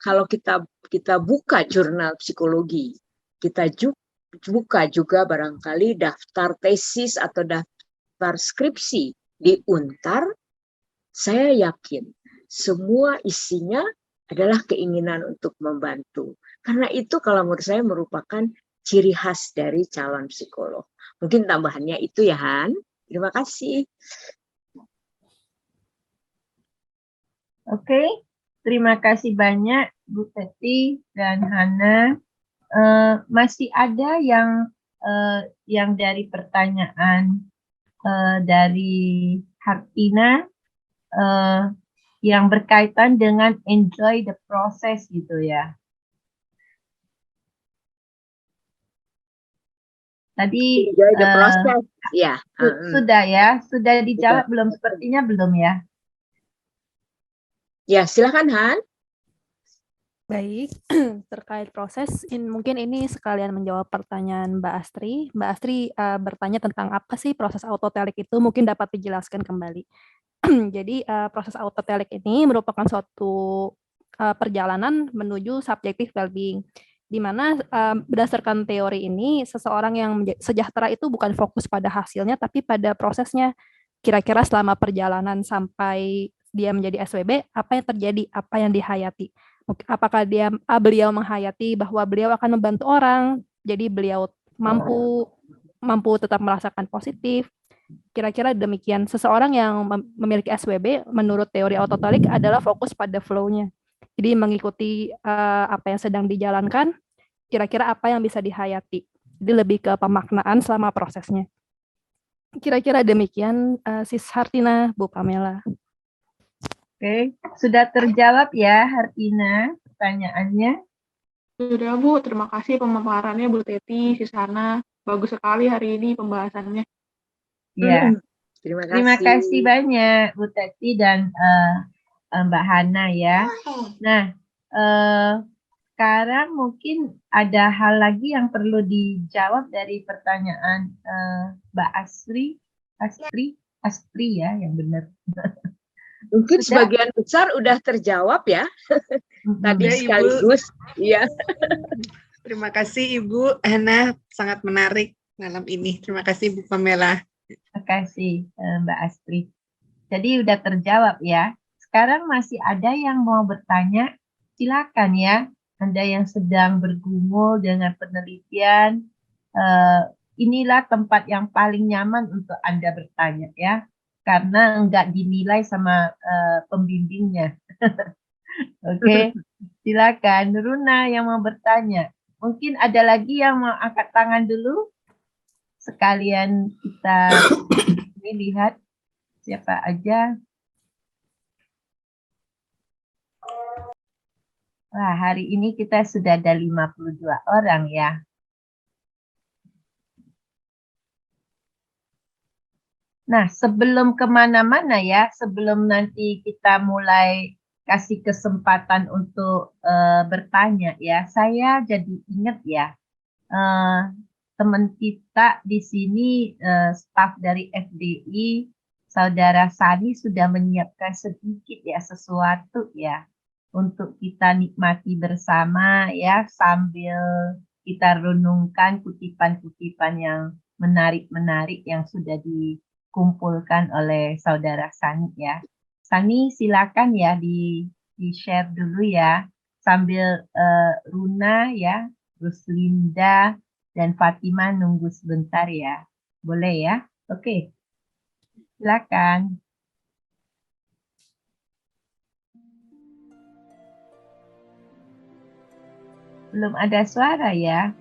S7: kalau kita buka jurnal psikologi, kita buka juga barangkali daftar tesis atau daftar skripsi di Untar, saya yakin semua isinya adalah keinginan untuk membantu. Karena itu kalau menurut saya merupakan ciri khas dari calon psikolog. Mungkin tambahannya itu ya, Han. Terima kasih.
S1: Oke, terima kasih banyak Bu Teti dan Hana. Masih ada yang dari pertanyaan dari Hartina yang berkaitan dengan enjoy the process gitu ya. Tadi
S7: Enjoy the process, ya.
S1: Sudah ya, sudah dijawab belum? Sepertinya belum ya.
S7: Ya, silakan Han.
S2: Baik, terkait proses, mungkin ini sekalian menjawab pertanyaan Mbak Astri. Mbak Astri bertanya tentang apa sih proses autotelik itu, mungkin dapat dijelaskan kembali. Jadi proses autotelik ini merupakan suatu perjalanan menuju subjective well-being, di mana berdasarkan teori ini, seseorang yang sejahtera itu bukan fokus pada hasilnya, tapi pada prosesnya. Kira-kira selama perjalanan sampai dia menjadi SWB, apa yang terjadi, apa yang dihayati. Apakah beliau menghayati bahwa beliau akan membantu orang, jadi beliau mampu tetap merasakan positif. Kira-kira demikian. Seseorang yang memiliki SWB menurut teori autotelik adalah fokus pada flow-nya. Jadi mengikuti apa yang sedang dijalankan, kira-kira apa yang bisa dihayati. Jadi lebih ke pemaknaan selama prosesnya. Kira-kira demikian, Sis Hartina, Bu Pamela.
S1: Oke, sudah terjawab ya Hartina pertanyaannya?
S5: Sudah Bu, terima kasih pemaparannya Bu Teti, Sisana. Bagus sekali hari ini pembahasannya.
S1: Ya,
S7: Terima
S1: kasih banyak Bu Teti dan Mbak Hana ya. Nah, sekarang mungkin ada hal lagi yang perlu dijawab dari pertanyaan Mbak Astri ya, yang benar.
S7: Mungkin
S1: Sudah?
S7: sebagian besar udah terjawab ya. Tadi
S6: Ya, Ibu.
S7: sekaligus. Iya.
S6: Terima kasih Ibu Hana, sangat menarik malam ini. Terima kasih Bu Pamela.
S1: Terima kasih Mbak Astri. Jadi udah terjawab ya. Sekarang masih ada yang mau bertanya, silakan ya. Anda yang sedang bergumul dengan penelitian, inilah tempat yang paling nyaman untuk Anda bertanya ya. Karena enggak dinilai sama pembimbingnya. Oke, silakan Runa yang mau bertanya. Mungkin ada lagi yang mau angkat tangan dulu. Sekalian kita lihat siapa aja. Wah, hari ini kita sudah ada 52 orang ya. Nah, sebelum kemana-mana ya, sebelum nanti kita mulai kasih kesempatan untuk bertanya ya, saya jadi ingat ya, teman kita di sini, staf dari FDI, Saudara Sani sudah menyiapkan sedikit ya sesuatu ya untuk kita nikmati bersama ya sambil kita renungkan kutipan-kutipan yang menarik-menarik yang sudah dikumpulkan oleh Saudara Sani ya. Sani silakan ya di-share dulu ya sambil Runa ya, Ruslinda dan Fatima nunggu sebentar ya. Boleh ya? Oke. Silakan. belum ada suara ya.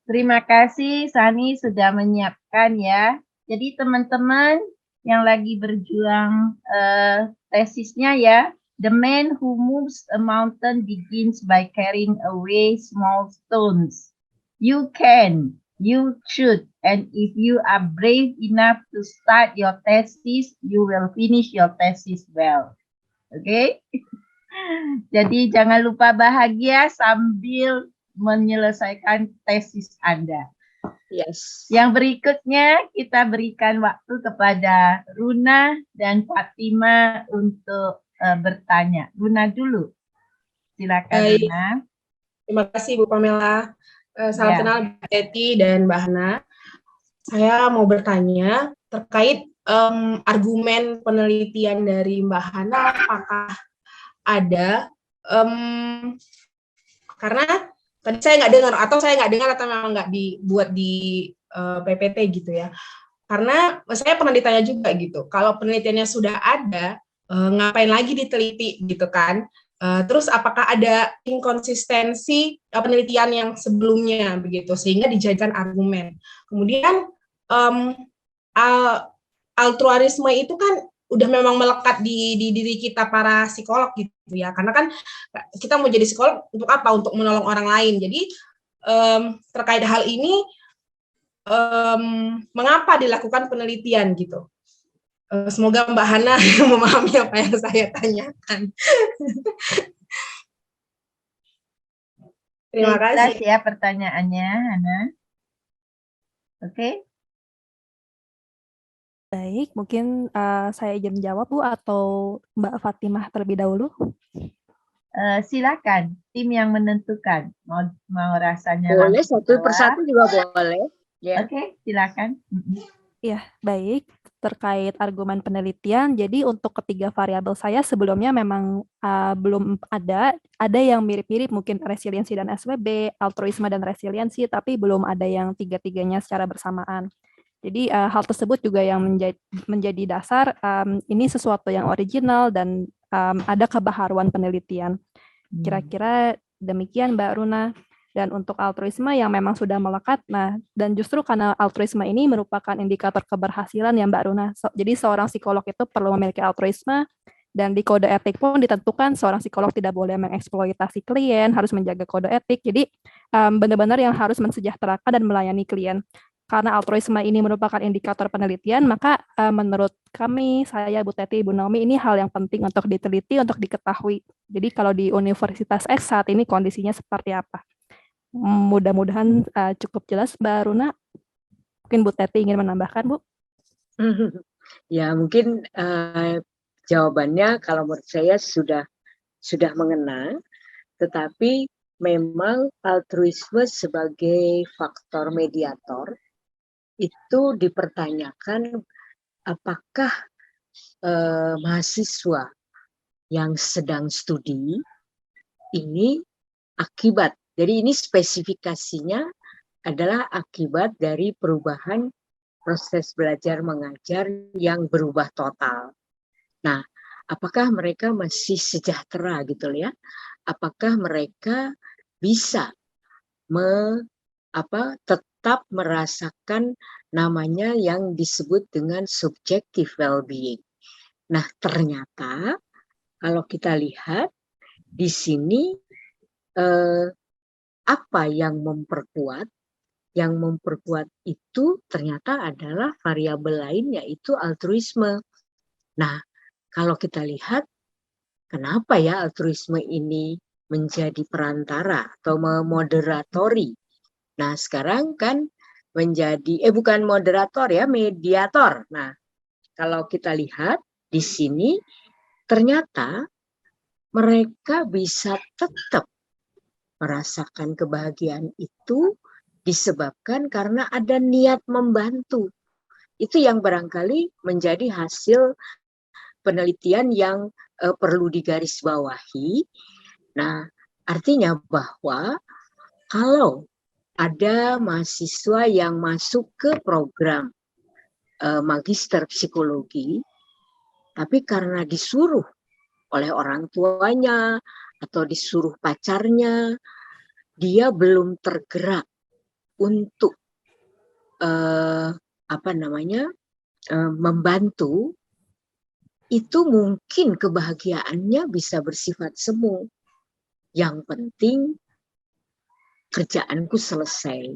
S1: Terima kasih Sani sudah menyiapkan ya. Jadi teman-teman yang lagi berjuang tesisnya ya. The man who moves a mountain begins by carrying away small stones. You can, you should, and if you are brave enough to start your thesis, you will finish your thesis well. Oke? Jadi jangan lupa bahagia sambil menyelesaikan tesis Anda.
S7: Yes.
S1: Yang berikutnya kita berikan waktu kepada Runa dan Fatima untuk bertanya. Runa dulu. Silakan Runa.
S8: Terima kasih Bu Pamela. Salam kenal Mbak Teti dan Mbak Hana. Saya mau bertanya terkait argumen penelitian dari Mbak Hana, apakah ada karena tadi saya nggak dengar atau memang nggak dibuat di PPT gitu ya. Karena saya pernah ditanya juga gitu, kalau penelitiannya sudah ada, ngapain lagi diteliti gitu kan? Terus apakah ada inkonsistensi penelitian yang sebelumnya begitu sehingga dijadikan argumen. Kemudian altruarisme itu kan udah memang melekat di diri kita para psikolog gitu ya, karena kan kita mau jadi psikolog untuk apa? Untuk menolong orang lain. Jadi terkait hal ini mengapa dilakukan penelitian gitu? Semoga Mbak Hana memahami apa yang saya tanyakan. Terima
S1: Oke, jelas
S8: kasih.
S1: ya pertanyaannya, Hana. Oke,
S2: Baik, mungkin saya izin menjawab Bu atau Mbak Fatimah terlebih dahulu.
S1: Silakan tim yang menentukan mau rasanya
S7: Boleh
S1: langsung
S7: satu
S1: jawab.
S7: persatu juga boleh. Ya.
S1: Oke, silakan.
S2: Ya, baik. Terkait argumen penelitian, jadi untuk ketiga variabel saya sebelumnya memang belum ada. Ada yang mirip-mirip mungkin resiliensi dan SWB, altruisme dan resiliensi, tapi belum ada yang tiga-tiganya secara bersamaan. Jadi hal tersebut juga yang menjadi dasar ini sesuatu yang original dan ada kebaharuan penelitian. Kira-kira demikian Mbak Runa. Dan untuk altruisme yang memang sudah melekat, nah dan justru karena altruisme ini merupakan indikator keberhasilan ya Mbak Runa. Jadi seorang psikolog itu perlu memiliki altruisme dan di kode etik pun ditentukan seorang psikolog tidak boleh mengeksploitasi klien, harus menjaga kode etik. Jadi benar-benar yang harus mensejahterakan dan melayani klien. Karena altruisme ini merupakan indikator penelitian, maka menurut kami, saya, Bu Teti, Bu Naomi, ini hal yang penting untuk diteliti, untuk diketahui. Jadi kalau di Universitas X saat ini kondisinya seperti apa? Mudah-mudahan cukup jelas, Mbak Runa. Mungkin Bu Teti ingin menambahkan, Bu?
S7: Ya, mungkin jawabannya kalau menurut saya sudah mengena, tetapi memang altruisme sebagai faktor mediator itu dipertanyakan apakah mahasiswa yang sedang studi ini akibat. Jadi ini spesifikasinya adalah akibat dari perubahan proses belajar mengajar yang berubah total. Nah, apakah mereka masih sejahtera gitu ya? Apakah mereka bisa tetap merasakan namanya yang disebut dengan subjective well-being. Nah, ternyata kalau kita lihat di sini apa yang memperkuat? Yang memperkuat itu ternyata adalah variabel lain yaitu altruisme. Nah, kalau kita lihat kenapa ya altruisme ini menjadi perantara atau memoderatori. Nah, sekarang kan menjadi bukan moderator ya, mediator. Nah, kalau kita lihat di sini ternyata mereka bisa tetap merasakan kebahagiaan itu disebabkan karena ada niat membantu. Itu yang barangkali menjadi hasil penelitian yang perlu digarisbawahi. Nah, artinya bahwa kalau ada mahasiswa yang masuk ke program magister psikologi, tapi karena disuruh oleh orang tuanya atau disuruh pacarnya, dia belum tergerak untuk membantu, itu mungkin kebahagiaannya bisa bersifat semu. Yang penting kerjaanku selesai.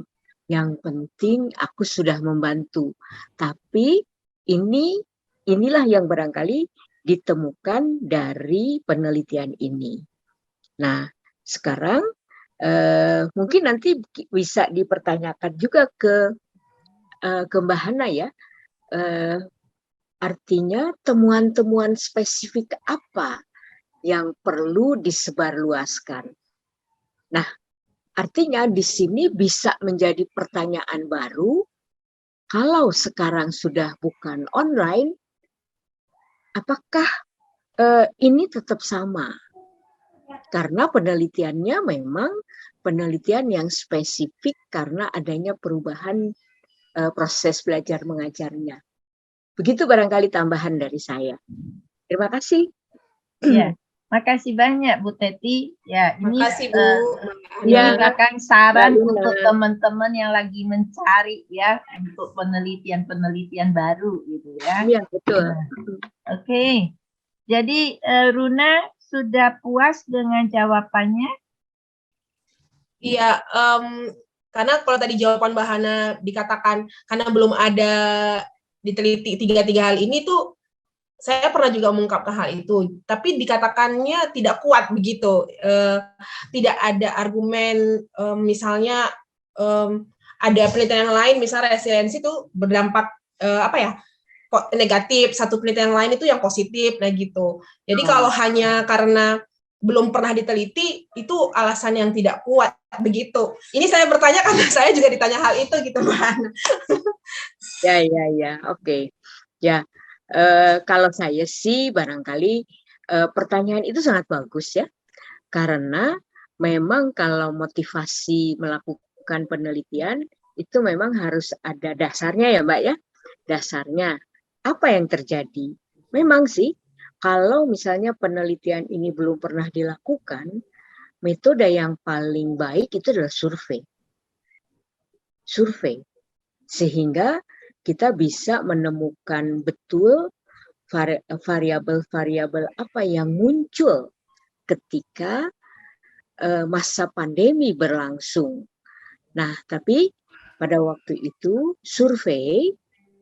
S7: Yang penting aku sudah membantu. Tapi inilah yang barangkali ditemukan dari penelitian ini. Nah, sekarang mungkin nanti bisa dipertanyakan juga ke Mbak Hana ya. Artinya temuan-temuan spesifik apa yang perlu disebarluaskan. Nah, artinya di sini bisa menjadi pertanyaan baru, kalau sekarang sudah bukan online, apakah ini tetap sama? Karena penelitiannya memang penelitian yang spesifik karena adanya perubahan proses belajar mengajarnya. Begitu barangkali tambahan dari saya. Terima kasih.
S1: Ya, makasih banyak Bu Teti. Ya, ini
S8: Makasih Bu.
S1: ini bahkan saran
S7: Mbak
S1: untuk
S7: Luna.
S1: teman-teman yang lagi mencari ya untuk penelitian-penelitian baru gitu ya.
S7: Iya, betul.
S1: Oke. Jadi Runa sudah puas dengan jawabannya?
S8: Iya, karena kalau tadi jawaban Mbak Hana dikatakan karena belum ada diteliti tiga hal ini tuh saya pernah juga mengungkapkan hal itu, tapi dikatakannya tidak kuat begitu. Tidak ada argumen, misalnya ada penelitian lain, misalnya resiliensi itu berdampak negatif, satu penelitian lain itu yang positif, nah gitu. Jadi kalau hanya karena belum pernah diteliti, itu alasan yang tidak kuat begitu. Ini saya bertanya karena saya juga ditanya hal itu gitu, Mbak Hana.
S7: Ya, oke. Ya, kalau saya sih barangkali pertanyaan itu sangat bagus ya, karena memang kalau motivasi melakukan penelitian itu memang harus ada dasarnya ya Mbak ya, dasarnya. Apa yang terjadi? Memang sih, kalau misalnya penelitian ini belum pernah dilakukan, metode yang paling baik itu adalah survei. Survei. Sehingga kita bisa menemukan betul variabel-variabel apa yang muncul ketika masa pandemi berlangsung. Nah, tapi pada waktu itu survei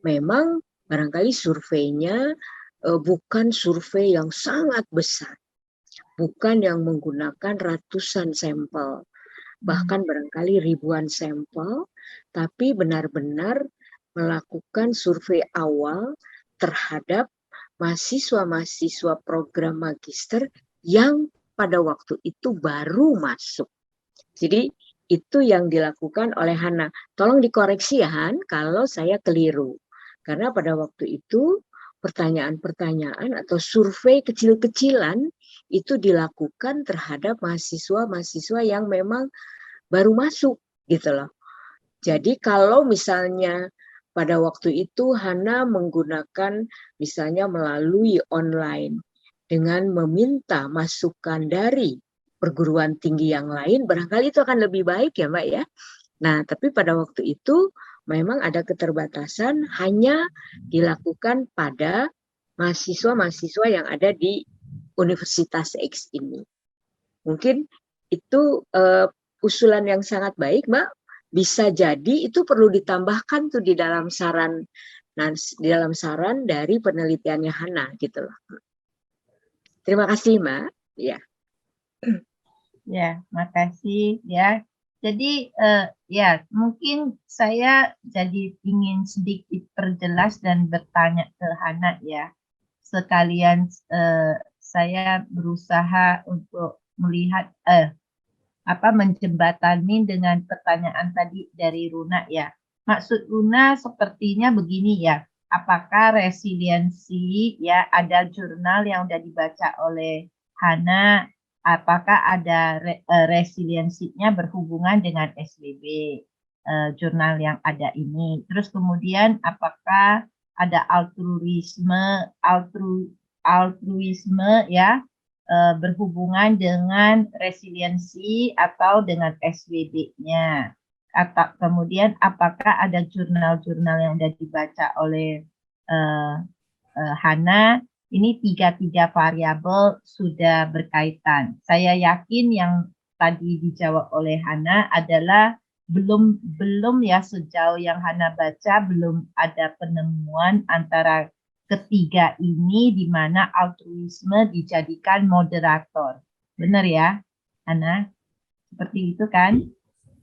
S7: memang barangkali surveinya bukan survei yang sangat besar, bukan yang menggunakan ratusan sampel, bahkan barangkali ribuan sampel, tapi benar-benar melakukan survei awal terhadap mahasiswa-mahasiswa program magister yang pada waktu itu baru masuk. Jadi itu yang dilakukan oleh Hana. Tolong dikoreksi ya Han, kalau saya keliru. Karena pada waktu itu pertanyaan-pertanyaan atau survei kecil-kecilan itu dilakukan terhadap mahasiswa-mahasiswa yang memang baru masuk gitu loh. Jadi kalau misalnya pada waktu itu Hana menggunakan misalnya melalui online dengan meminta masukan dari perguruan tinggi yang lain, barangkali itu akan lebih baik ya Mbak ya. Nah, tapi pada waktu itu memang ada keterbatasan hanya dilakukan pada mahasiswa-mahasiswa yang ada di Universitas X ini. Mungkin itu usulan yang sangat baik, Mbak. Bisa jadi itu perlu ditambahkan tuh di dalam saran dari penelitiannya Hana gitu loh. Terima kasih, Mbak. Ya.
S1: Ya, makasih ya. Jadi ya mungkin saya jadi ingin sedikit perjelas dan bertanya ke Hana ya. Sekalian saya berusaha untuk melihat menjembatani dengan pertanyaan tadi dari Runa ya. Maksud Runa sepertinya begini ya. Apakah resiliensi ya ada jurnal yang sudah dibaca oleh Hana? Apakah ada resiliensinya berhubungan dengan SWB jurnal yang ada ini? Terus kemudian apakah ada altruisme ya berhubungan dengan resiliensi atau dengan SWB-nya? Atau kemudian apakah ada jurnal-jurnal yang sudah dibaca oleh Hana? Ini tiga variabel sudah berkaitan. Saya yakin yang tadi dijawab oleh Hana adalah belum ya sejauh yang Hana baca belum ada penemuan antara ketiga ini di mana altruisme dijadikan moderator. Benar ya, Hana? Seperti itu kan?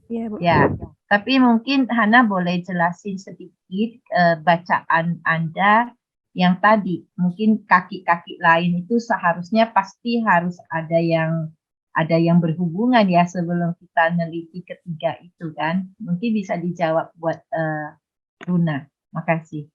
S2: Iya, Bu.
S1: Ya, tapi mungkin Hana boleh jelasin sedikit bacaan Anda yang tadi. Mungkin kaki-kaki lain itu seharusnya pasti harus ada yang berhubungan ya sebelum kita neliti ketiga itu kan. Mungkin bisa dijawab buat Runa. Makasih.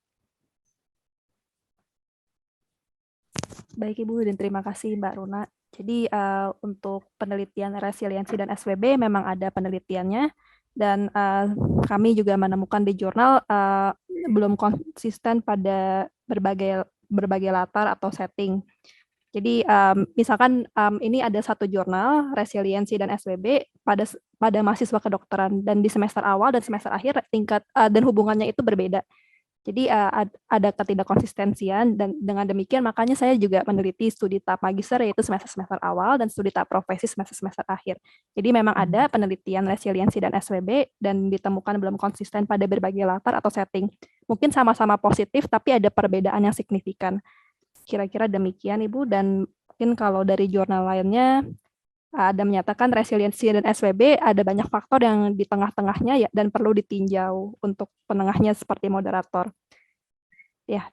S2: Baik Ibu, dan terima kasih Mbak Runa. Jadi untuk penelitian resiliensi dan SWB memang ada penelitiannya, dan kami juga menemukan di jurnal belum konsisten pada berbagai latar atau setting. Jadi misalkan ini ada satu jurnal resiliensi dan SWB pada mahasiswa kedokteran, dan di semester awal dan semester akhir tingkat dan hubungannya itu berbeda. Jadi ada ketidakkonsistensian, dan dengan demikian makanya saya juga meneliti studi tahap magister yaitu semester awal dan studi tahap profesi semester akhir. Jadi memang ada penelitian resiliensi dan SWB dan ditemukan belum konsisten pada berbagai latar atau setting. Mungkin sama-sama positif tapi ada perbedaan yang signifikan. kira-kira demikian Ibu, dan mungkin kalau dari jurnal lainnya ada menyatakan resiliensi dan SWB ada banyak faktor yang di tengah-tengahnya ya dan perlu ditinjau untuk penengahnya seperti moderator. Ya,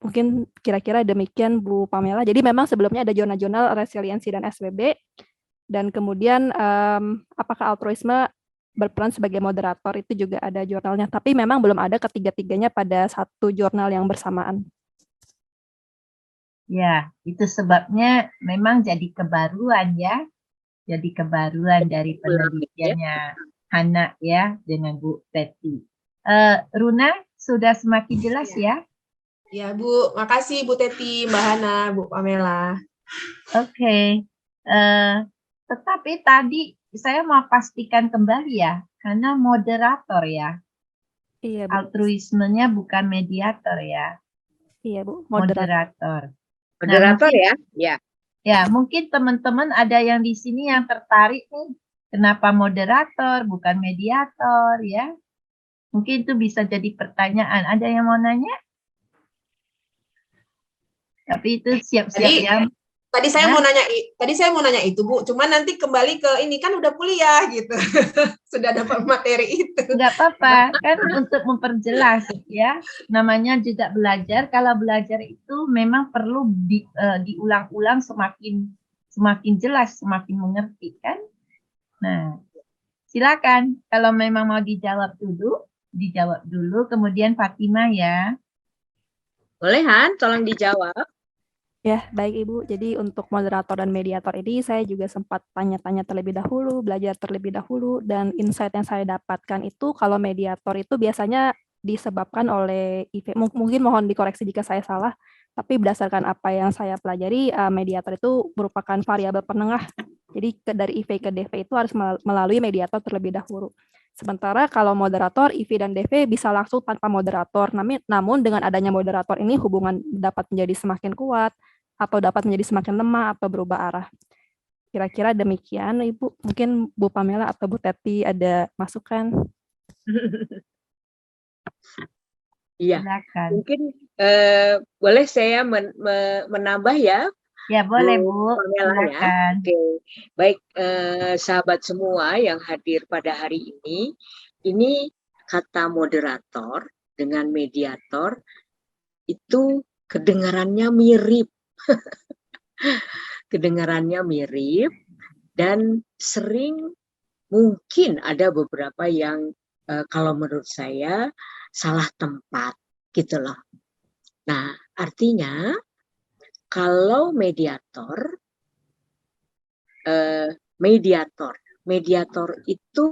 S2: mungkin kira-kira demikian Bu Pamela. Jadi memang sebelumnya ada jurnal-jurnal resiliensi dan SWB, dan kemudian apakah altruisme berperan sebagai moderator itu juga ada jurnalnya, tapi memang belum ada ketiga-tiganya pada satu jurnal yang bersamaan.
S1: Ya, itu sebabnya memang jadi kebaruan ya. Jadi kebaruan dari penelitiannya Hana ya dengan Bu Teti. Runa, sudah semakin jelas ya?
S8: Ya Bu, makasih Bu Teti, Mbak Hana, Bu Pamela.
S1: Oke. Tetapi tadi saya mau pastikan kembali ya, karena moderator ya.
S2: Iya, Bu.
S1: Altruismenya bukan mediator ya.
S2: Iya, Bu.
S1: Moderator.
S7: Moderator
S1: mungkin-
S7: ya? Ya.
S1: Ya, mungkin teman-teman ada yang di sini yang tertarik nih. Kenapa moderator, bukan mediator ya? Mungkin itu bisa jadi pertanyaan. Ada yang mau nanya? Tapi itu siap-siap ya.
S8: Tadi saya mau nanya itu Bu, cuman nanti kembali ke ini kan udah kuliah gitu. Sudah dapat materi itu.
S1: Nggak apa-apa, kan untuk memperjelas ya. Namanya juga belajar. Kalau belajar itu memang perlu diulang-ulang semakin jelas, semakin mengerti kan. Nah, silakan kalau memang mau dijawab dulu, kemudian Fatimah ya.
S7: Boleh Han, tolong dijawab.
S2: Ya, baik Ibu. Jadi untuk moderator dan mediator ini saya juga sempat tanya-tanya terlebih dahulu, belajar terlebih dahulu, dan insight yang saya dapatkan itu kalau mediator itu biasanya disebabkan oleh IV. Mungkin mohon dikoreksi jika saya salah, tapi berdasarkan apa yang saya pelajari, mediator itu merupakan variabel penengah. Jadi dari IV ke DV itu harus melalui mediator terlebih dahulu. Sementara kalau moderator, IV dan DV bisa langsung tanpa moderator. Namun dengan adanya moderator ini hubungan dapat menjadi semakin kuat, atau dapat menjadi semakin lemah atau berubah arah. Kira-kira demikian, Ibu. Mungkin Bu Pamela atau Bu Teti ada masukan?
S7: Iya.
S1: Silakan.
S7: Mungkin boleh saya menambah ya?
S1: Ya boleh Bu.
S7: Pamela ya.
S1: Silakan.
S7: Oke. Baik sahabat semua yang hadir pada hari ini kata moderator dengan mediator itu kedengarannya mirip. Kedengarannya mirip dan sering mungkin ada beberapa yang kalau menurut saya salah tempat gitu loh. Nah, artinya kalau mediator itu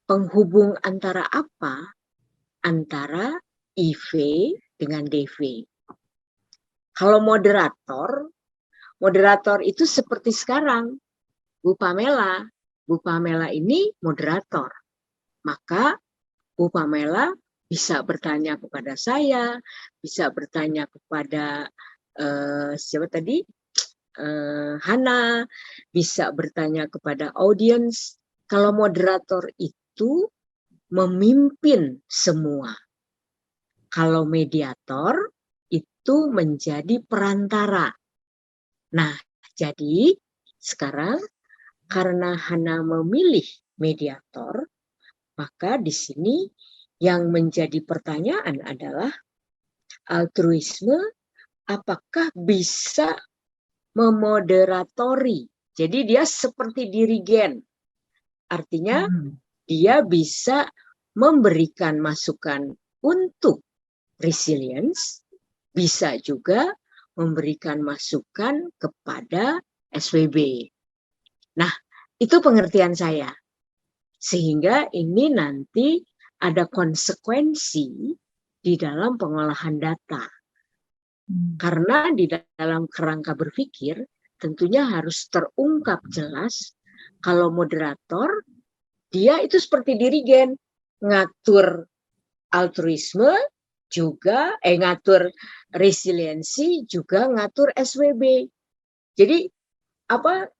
S7: penghubung antara apa? Antara IV dengan DV. Kalau moderator itu seperti sekarang, Bu Pamela ini moderator. Maka Bu Pamela bisa bertanya kepada saya, bisa bertanya kepada siapa tadi? Hana, bisa bertanya kepada audiens. Kalau moderator itu memimpin semua. Kalau mediator itu menjadi perantara. Nah, jadi sekarang karena Hana memilih mediator, maka di sini yang menjadi pertanyaan adalah altruisme apakah bisa memoderatori. Jadi dia seperti dirigen. Artinya dia bisa memberikan masukan untuk resilience, bisa juga memberikan masukan kepada SWB. Nah, itu pengertian saya. Sehingga ini nanti ada konsekuensi di dalam pengolahan data. Karena di dalam kerangka berpikir tentunya harus terungkap jelas kalau moderator dia itu seperti dirigen, ngatur altruisme juga ngatur resiliensi juga ngatur SWB. Jadi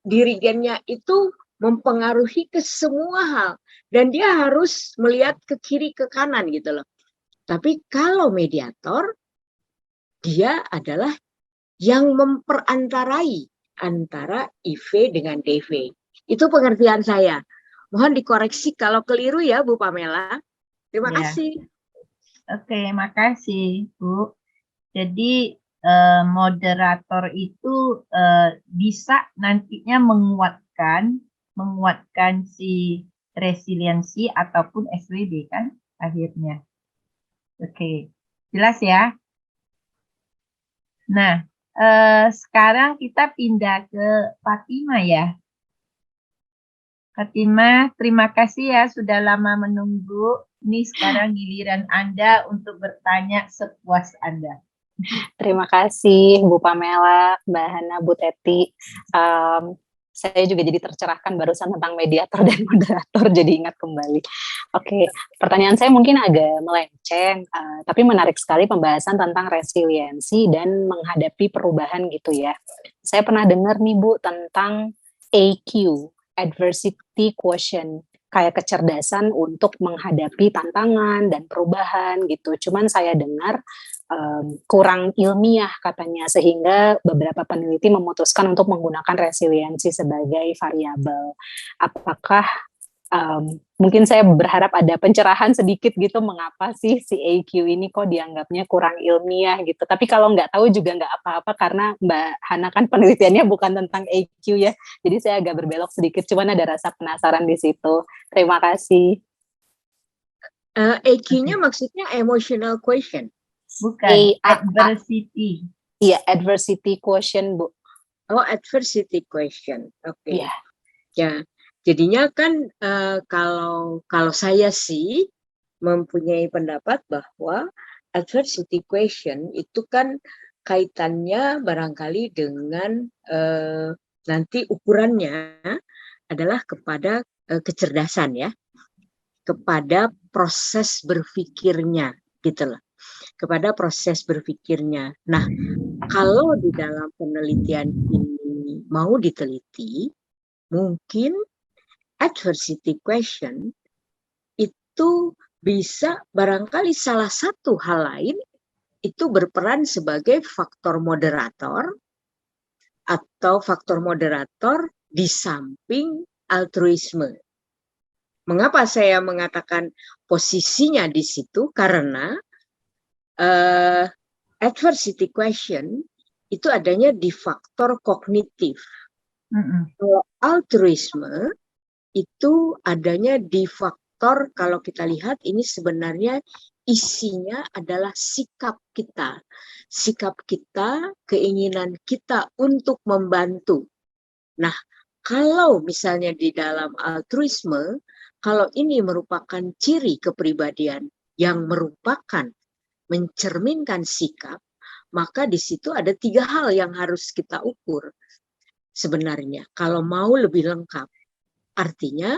S7: dirigennya itu mempengaruhi ke semua hal dan dia harus melihat ke kiri ke kanan gitu loh. Tapi kalau mediator dia adalah yang memperantarai antara IV dengan DV. Itu pengertian saya. Mohon dikoreksi kalau keliru ya Bu Pamela. Terima
S1: Ya.
S7: kasih.
S1: Oke, makasih Bu. Jadi moderator itu bisa nantinya menguatkan si resiliensi ataupun SWD kan akhirnya. Oke, jelas ya. Nah, sekarang kita pindah ke Fatima ya. Fatima, terima kasih ya sudah lama menunggu. Ini sekarang giliran Anda untuk bertanya sepuas Anda.
S9: Terima kasih Bu Pamela, Mbak Hana, Bu Teti. Saya juga jadi tercerahkan barusan tentang mediator dan moderator, jadi ingat kembali. Oke, pertanyaan saya mungkin agak melenceng, tapi menarik sekali pembahasan tentang resiliensi dan menghadapi perubahan gitu ya. Saya pernah dengar nih Bu tentang AQ, Adversity Quotient, kayak kecerdasan untuk menghadapi tantangan dan perubahan gitu. Cuman saya dengar kurang ilmiah katanya, sehingga beberapa peneliti memutuskan untuk menggunakan resiliensi sebagai variabel. Apakah mungkin saya berharap ada pencerahan sedikit gitu, mengapa sih si AQ ini kok dianggapnya kurang ilmiah gitu. Tapi kalau nggak tahu juga nggak apa-apa, karena Mbak Hana kan penelitiannya bukan tentang AQ ya, jadi saya agak berbelok sedikit, cuman ada rasa penasaran di situ. Terima kasih.
S7: AQ-nya maksudnya emotional quotient.
S1: Bukan, adversity.
S9: Iya, adversity quotient, Bu.
S7: Oh, adversity quotient. Oke.
S9: Iya.
S7: Ya, jadinya kan kalau saya sih mempunyai pendapat bahwa adversity quotient itu kan kaitannya barangkali dengan nanti ukurannya adalah kepada kecerdasan ya, kepada proses berpikirnya gitu loh. Kepada proses berpikirnya. Nah, kalau di dalam penelitian ini mau diteliti, mungkin adversity quotient itu bisa barangkali salah satu hal lain itu berperan sebagai faktor moderator atau faktor moderator di samping altruisme. Mengapa saya mengatakan posisinya di situ? Karena adversity quotient itu adanya di faktor kognitif. Kalau altruisme itu adanya di faktor, kalau kita lihat ini sebenarnya isinya adalah sikap kita. Sikap kita, keinginan kita untuk membantu. Nah, kalau misalnya di dalam altruisme, kalau ini merupakan ciri kepribadian yang merupakan mencerminkan sikap, maka di situ ada 3 hal yang harus kita ukur. Sebenarnya, kalau mau lebih lengkap, artinya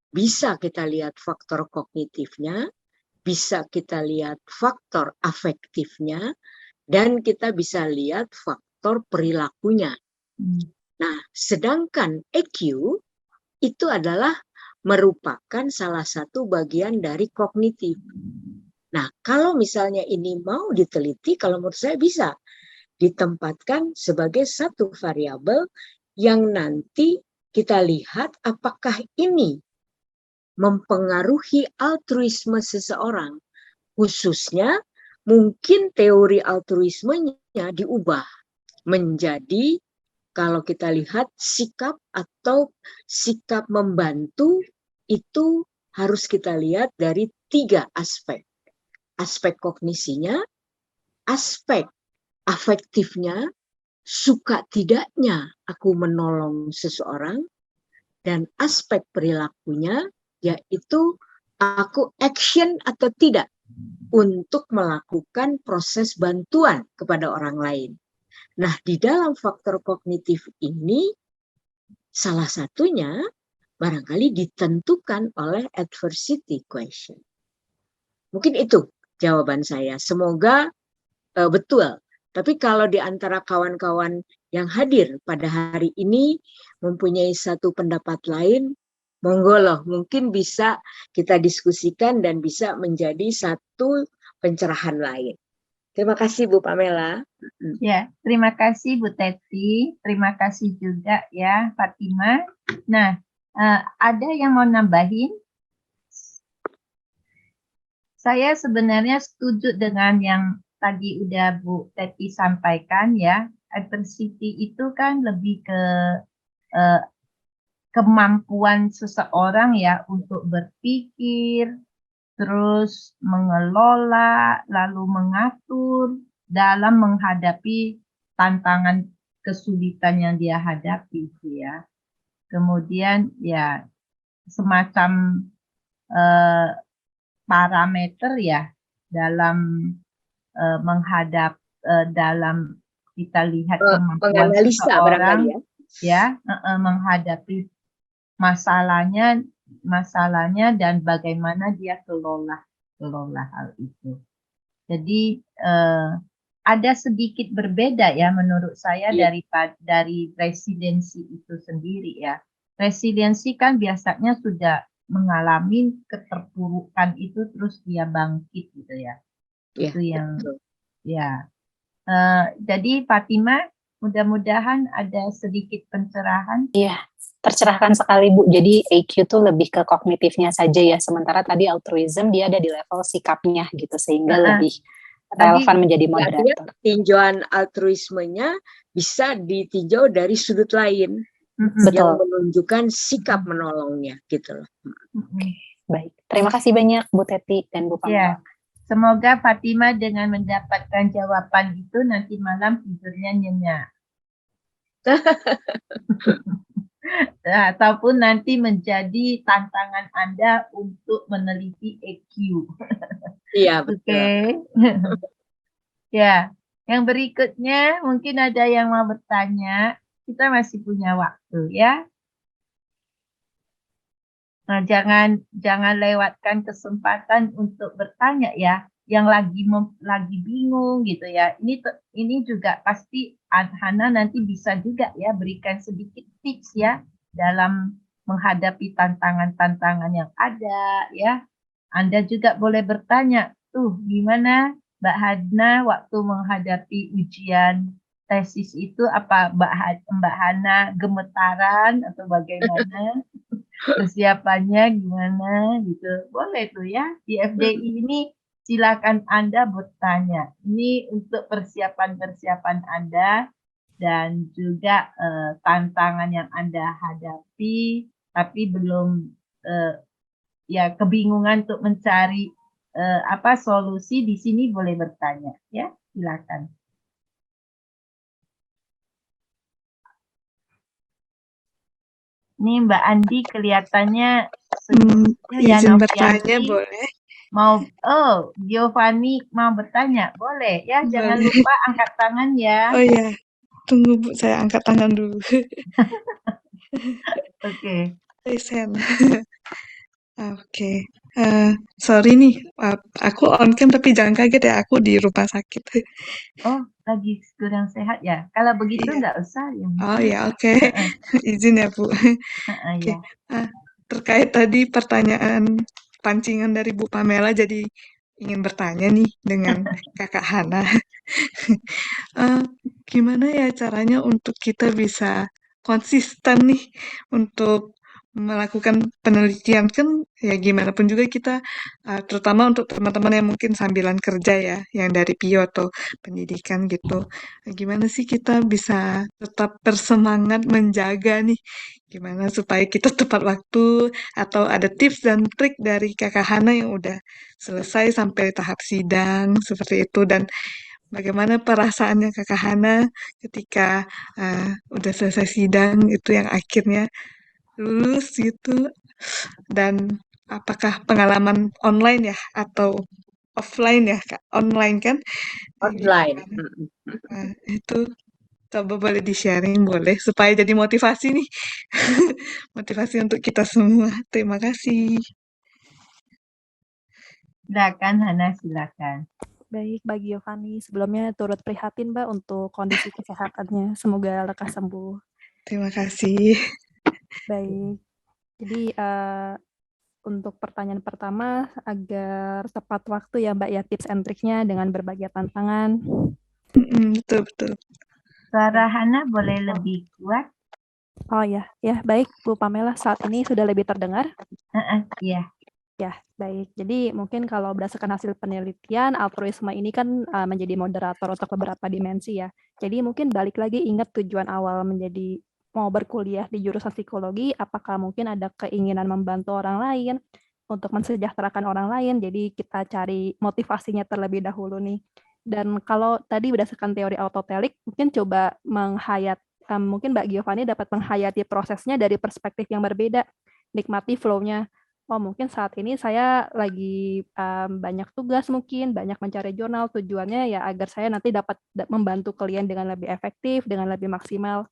S7: bisa kita lihat faktor kognitifnya, bisa kita lihat faktor afektifnya, dan kita bisa lihat faktor perilakunya. Nah, sedangkan EQ itu adalah merupakan salah satu bagian dari kognitif. Nah, kalau misalnya ini mau diteliti, kalau menurut saya bisa ditempatkan sebagai satu variabel yang nanti kita lihat apakah ini mempengaruhi altruisme seseorang. Khususnya mungkin teori altruismenya diubah menjadi, kalau kita lihat sikap atau sikap membantu itu harus kita lihat dari 3 aspek. Aspek kognisinya, aspek afektifnya, suka tidaknya aku menolong seseorang, dan aspek perilakunya, yaitu aku action atau tidak untuk melakukan proses bantuan kepada orang lain. Nah, di dalam faktor kognitif ini, salah satunya barangkali ditentukan oleh adversity quotient. Mungkin itu jawaban saya. Semoga betul. Tapi kalau di antara kawan-kawan yang hadir pada hari ini mempunyai satu pendapat lain, monggo loh, mungkin bisa kita diskusikan dan bisa menjadi satu pencerahan lain. Terima kasih Bu Pamela.
S1: Ya, terima kasih Bu Teti, terima kasih juga ya Fatima. Nah, ada yang mau nambahin? Saya sebenarnya setuju dengan yang tadi udah Bu Teti sampaikan ya. Adversity itu kan lebih ke kemampuan seseorang ya untuk berpikir, terus mengelola, lalu mengatur dalam menghadapi tantangan kesulitan yang dia hadapi gitu ya. Kemudian ya semacam parameter ya dalam menghadap dalam kita lihat kemampuan
S7: Menganalisa barangkali
S1: seseorang ya menghadapi masalahnya dan bagaimana dia kelola hal itu. Jadi ada sedikit berbeda ya menurut saya dari resiliensi itu sendiri ya. Resiliensi kan biasanya sudah mengalami keterpurukan itu terus dia bangkit gitu ya. Itu yang ya. Jadi Fatima, mudah-mudahan ada sedikit pencerahan.
S9: Iya, tercerahkan sekali Bu. Jadi EQ itu lebih ke kognitifnya saja ya. Sementara tadi altruism dia ada di level sikapnya gitu sehingga lebih relevan menjadi moderator.
S7: Tinjauan altruismenya bisa ditinjau dari sudut lain yang menunjukkan sikap menolongnya gitu loh.
S9: Baik, terima kasih banyak Bu Teti dan Bu Pamela.
S1: Semoga Fatima dengan mendapatkan jawaban itu nanti malam tidurnya nyenyak. Ataupun nanti menjadi tantangan Anda untuk meneliti EQ.
S7: Iya, betul.
S1: Oke. Ya, yang berikutnya mungkin ada yang mau bertanya. Kita masih punya waktu ya. Nah, jangan lewatkan kesempatan untuk bertanya ya. Yang lagi bingung gitu ya. Ini juga pasti Hana nanti bisa juga ya berikan sedikit tips ya dalam menghadapi tantangan-tantangan yang ada ya. Anda juga boleh bertanya, tuh gimana Mbak Hana waktu menghadapi ujian tesis itu apa Mbak Hana gemetaran atau bagaimana? Persiapannya gimana gitu. Boleh tuh ya. Di FDI ini silakan Anda bertanya. Ini untuk persiapan-persiapan Anda dan juga tantangan yang Anda hadapi tapi belum ya kebingungan untuk mencari solusi, di sini boleh bertanya ya. Silakan. Ini Mbak Andi kelihatannya
S6: izin bertanya boleh?
S1: Giovanni mau bertanya, boleh ya? Jangan lupa angkat tangan ya.
S6: Oh ya, tunggu Bu, saya angkat tangan dulu.
S1: Oke.
S6: Oke. Sorry nih, aku on cam tapi jangan kaget ya, aku di rumah sakit.
S1: Oh, lagi kurang sehat ya? Kalau begitu nggak usah ya.
S6: Oh ya, oke. Izin ya Bu. Oke. Terkait tadi pertanyaan pancingan dari Bu Pamela, jadi ingin bertanya nih dengan Kakak Hana. Gimana ya caranya untuk kita bisa konsisten nih untuk melakukan penelitian, kan ya gimana pun juga kita terutama untuk teman-teman yang mungkin sambilan kerja ya, yang dari PIO atau pendidikan gitu. Gimana sih kita bisa tetap bersemangat menjaga nih, gimana supaya kita tepat waktu, atau ada tips dan trik dari Kakak Hana yang udah selesai sampai tahap sidang seperti itu, dan bagaimana perasaannya Kakak Hana ketika udah selesai sidang itu yang akhirnya lulus gitu, dan apakah pengalaman online ya atau offline ya Kak? Online kan?
S7: Online.
S6: Nah, itu coba boleh di-sharing boleh supaya jadi motivasi nih. Motivasi untuk kita semua. Terima kasih.
S1: Silakan Hana, silakan.
S2: Baik, bagi Giovanni, sebelumnya turut prihatin Mbak untuk kondisi kesehatannya. Semoga lekas sembuh.
S6: Terima kasih.
S2: Baik, jadi untuk pertanyaan pertama agar tepat waktu ya Mbak ya tips and triknya dengan berbagai tantangan.
S10: Betul.
S1: Suara Hana boleh lebih kuat?
S2: Oh ya, baik Bu Pamela, saat ini sudah lebih terdengar?
S1: Iya.
S2: Ya, baik. Jadi mungkin kalau berdasarkan hasil penelitian, altruisme ini kan menjadi moderator untuk beberapa dimensi ya. Jadi mungkin balik lagi ingat tujuan awal menjadi mau berkuliah di jurusan psikologi, apakah mungkin ada keinginan membantu orang lain, untuk mensejahterakan orang lain, jadi kita cari motivasinya terlebih dahulu nih. Dan kalau tadi berdasarkan teori autotelik, mungkin coba mungkin Mbak Giovanni dapat menghayati prosesnya dari perspektif yang berbeda, nikmati flow-nya. Oh mungkin saat ini saya lagi banyak tugas mungkin, banyak mencari jurnal, tujuannya ya agar saya nanti dapat membantu klien dengan lebih efektif, dengan lebih maksimal.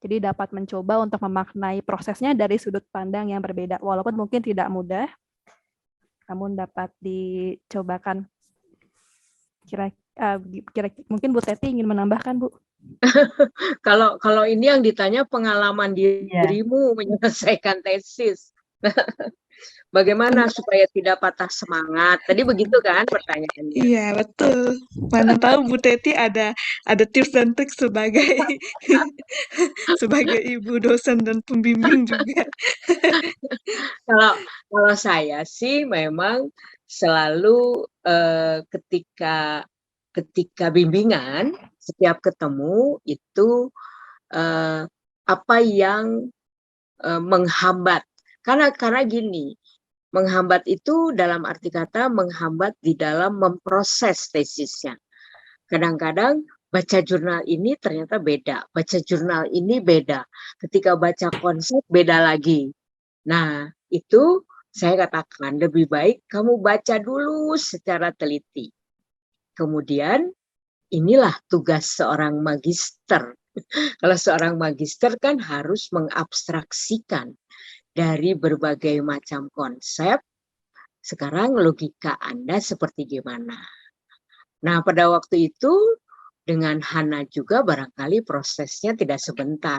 S2: Jadi dapat mencoba untuk memaknai prosesnya dari sudut pandang yang berbeda, walaupun mungkin tidak mudah, namun dapat dicobakan. Kira-kira mungkin Bu Teti ingin menambahkan, Bu?
S7: Kalau ini yang ditanya pengalaman dirimu menyelesaikan tesis. Bagaimana supaya tidak patah semangat? Tadi begitu kan pertanyaannya?
S10: Iya, betul. Mana tahu Bu Teti ada tips dan trik sebagai ibu dosen dan pembimbing juga.
S7: Kalau saya sih memang selalu ketika bimbingan, setiap ketemu itu apa yang menghambat. Karena gini, menghambat itu dalam arti kata menghambat di dalam memproses tesisnya. Kadang-kadang baca jurnal ini ternyata beda, baca jurnal ini beda. Ketika baca konsep beda lagi. Nah, itu saya katakan lebih baik kamu baca dulu secara teliti. Kemudian inilah tugas seorang magister. Kalau seorang magister kan harus mengabstraksikan dari berbagai macam konsep. Sekarang logika Anda seperti gimana? Nah, pada waktu itu dengan Hana juga barangkali prosesnya tidak sebentar.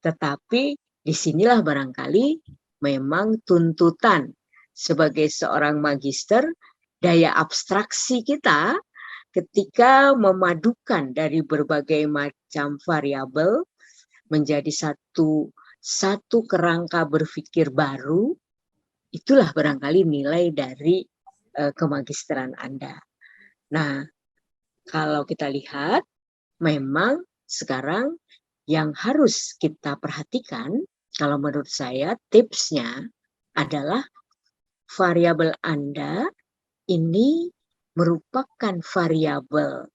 S7: Tetapi disinilah barangkali memang tuntutan sebagai seorang magister, daya abstraksi kita ketika memadukan dari berbagai macam variabel menjadi satu kerangka berpikir baru, itulah barangkali nilai dari kemagisteran Anda. Nah, kalau kita lihat, memang sekarang yang harus kita perhatikan, kalau menurut saya tipsnya adalah variabel Anda ini merupakan variabel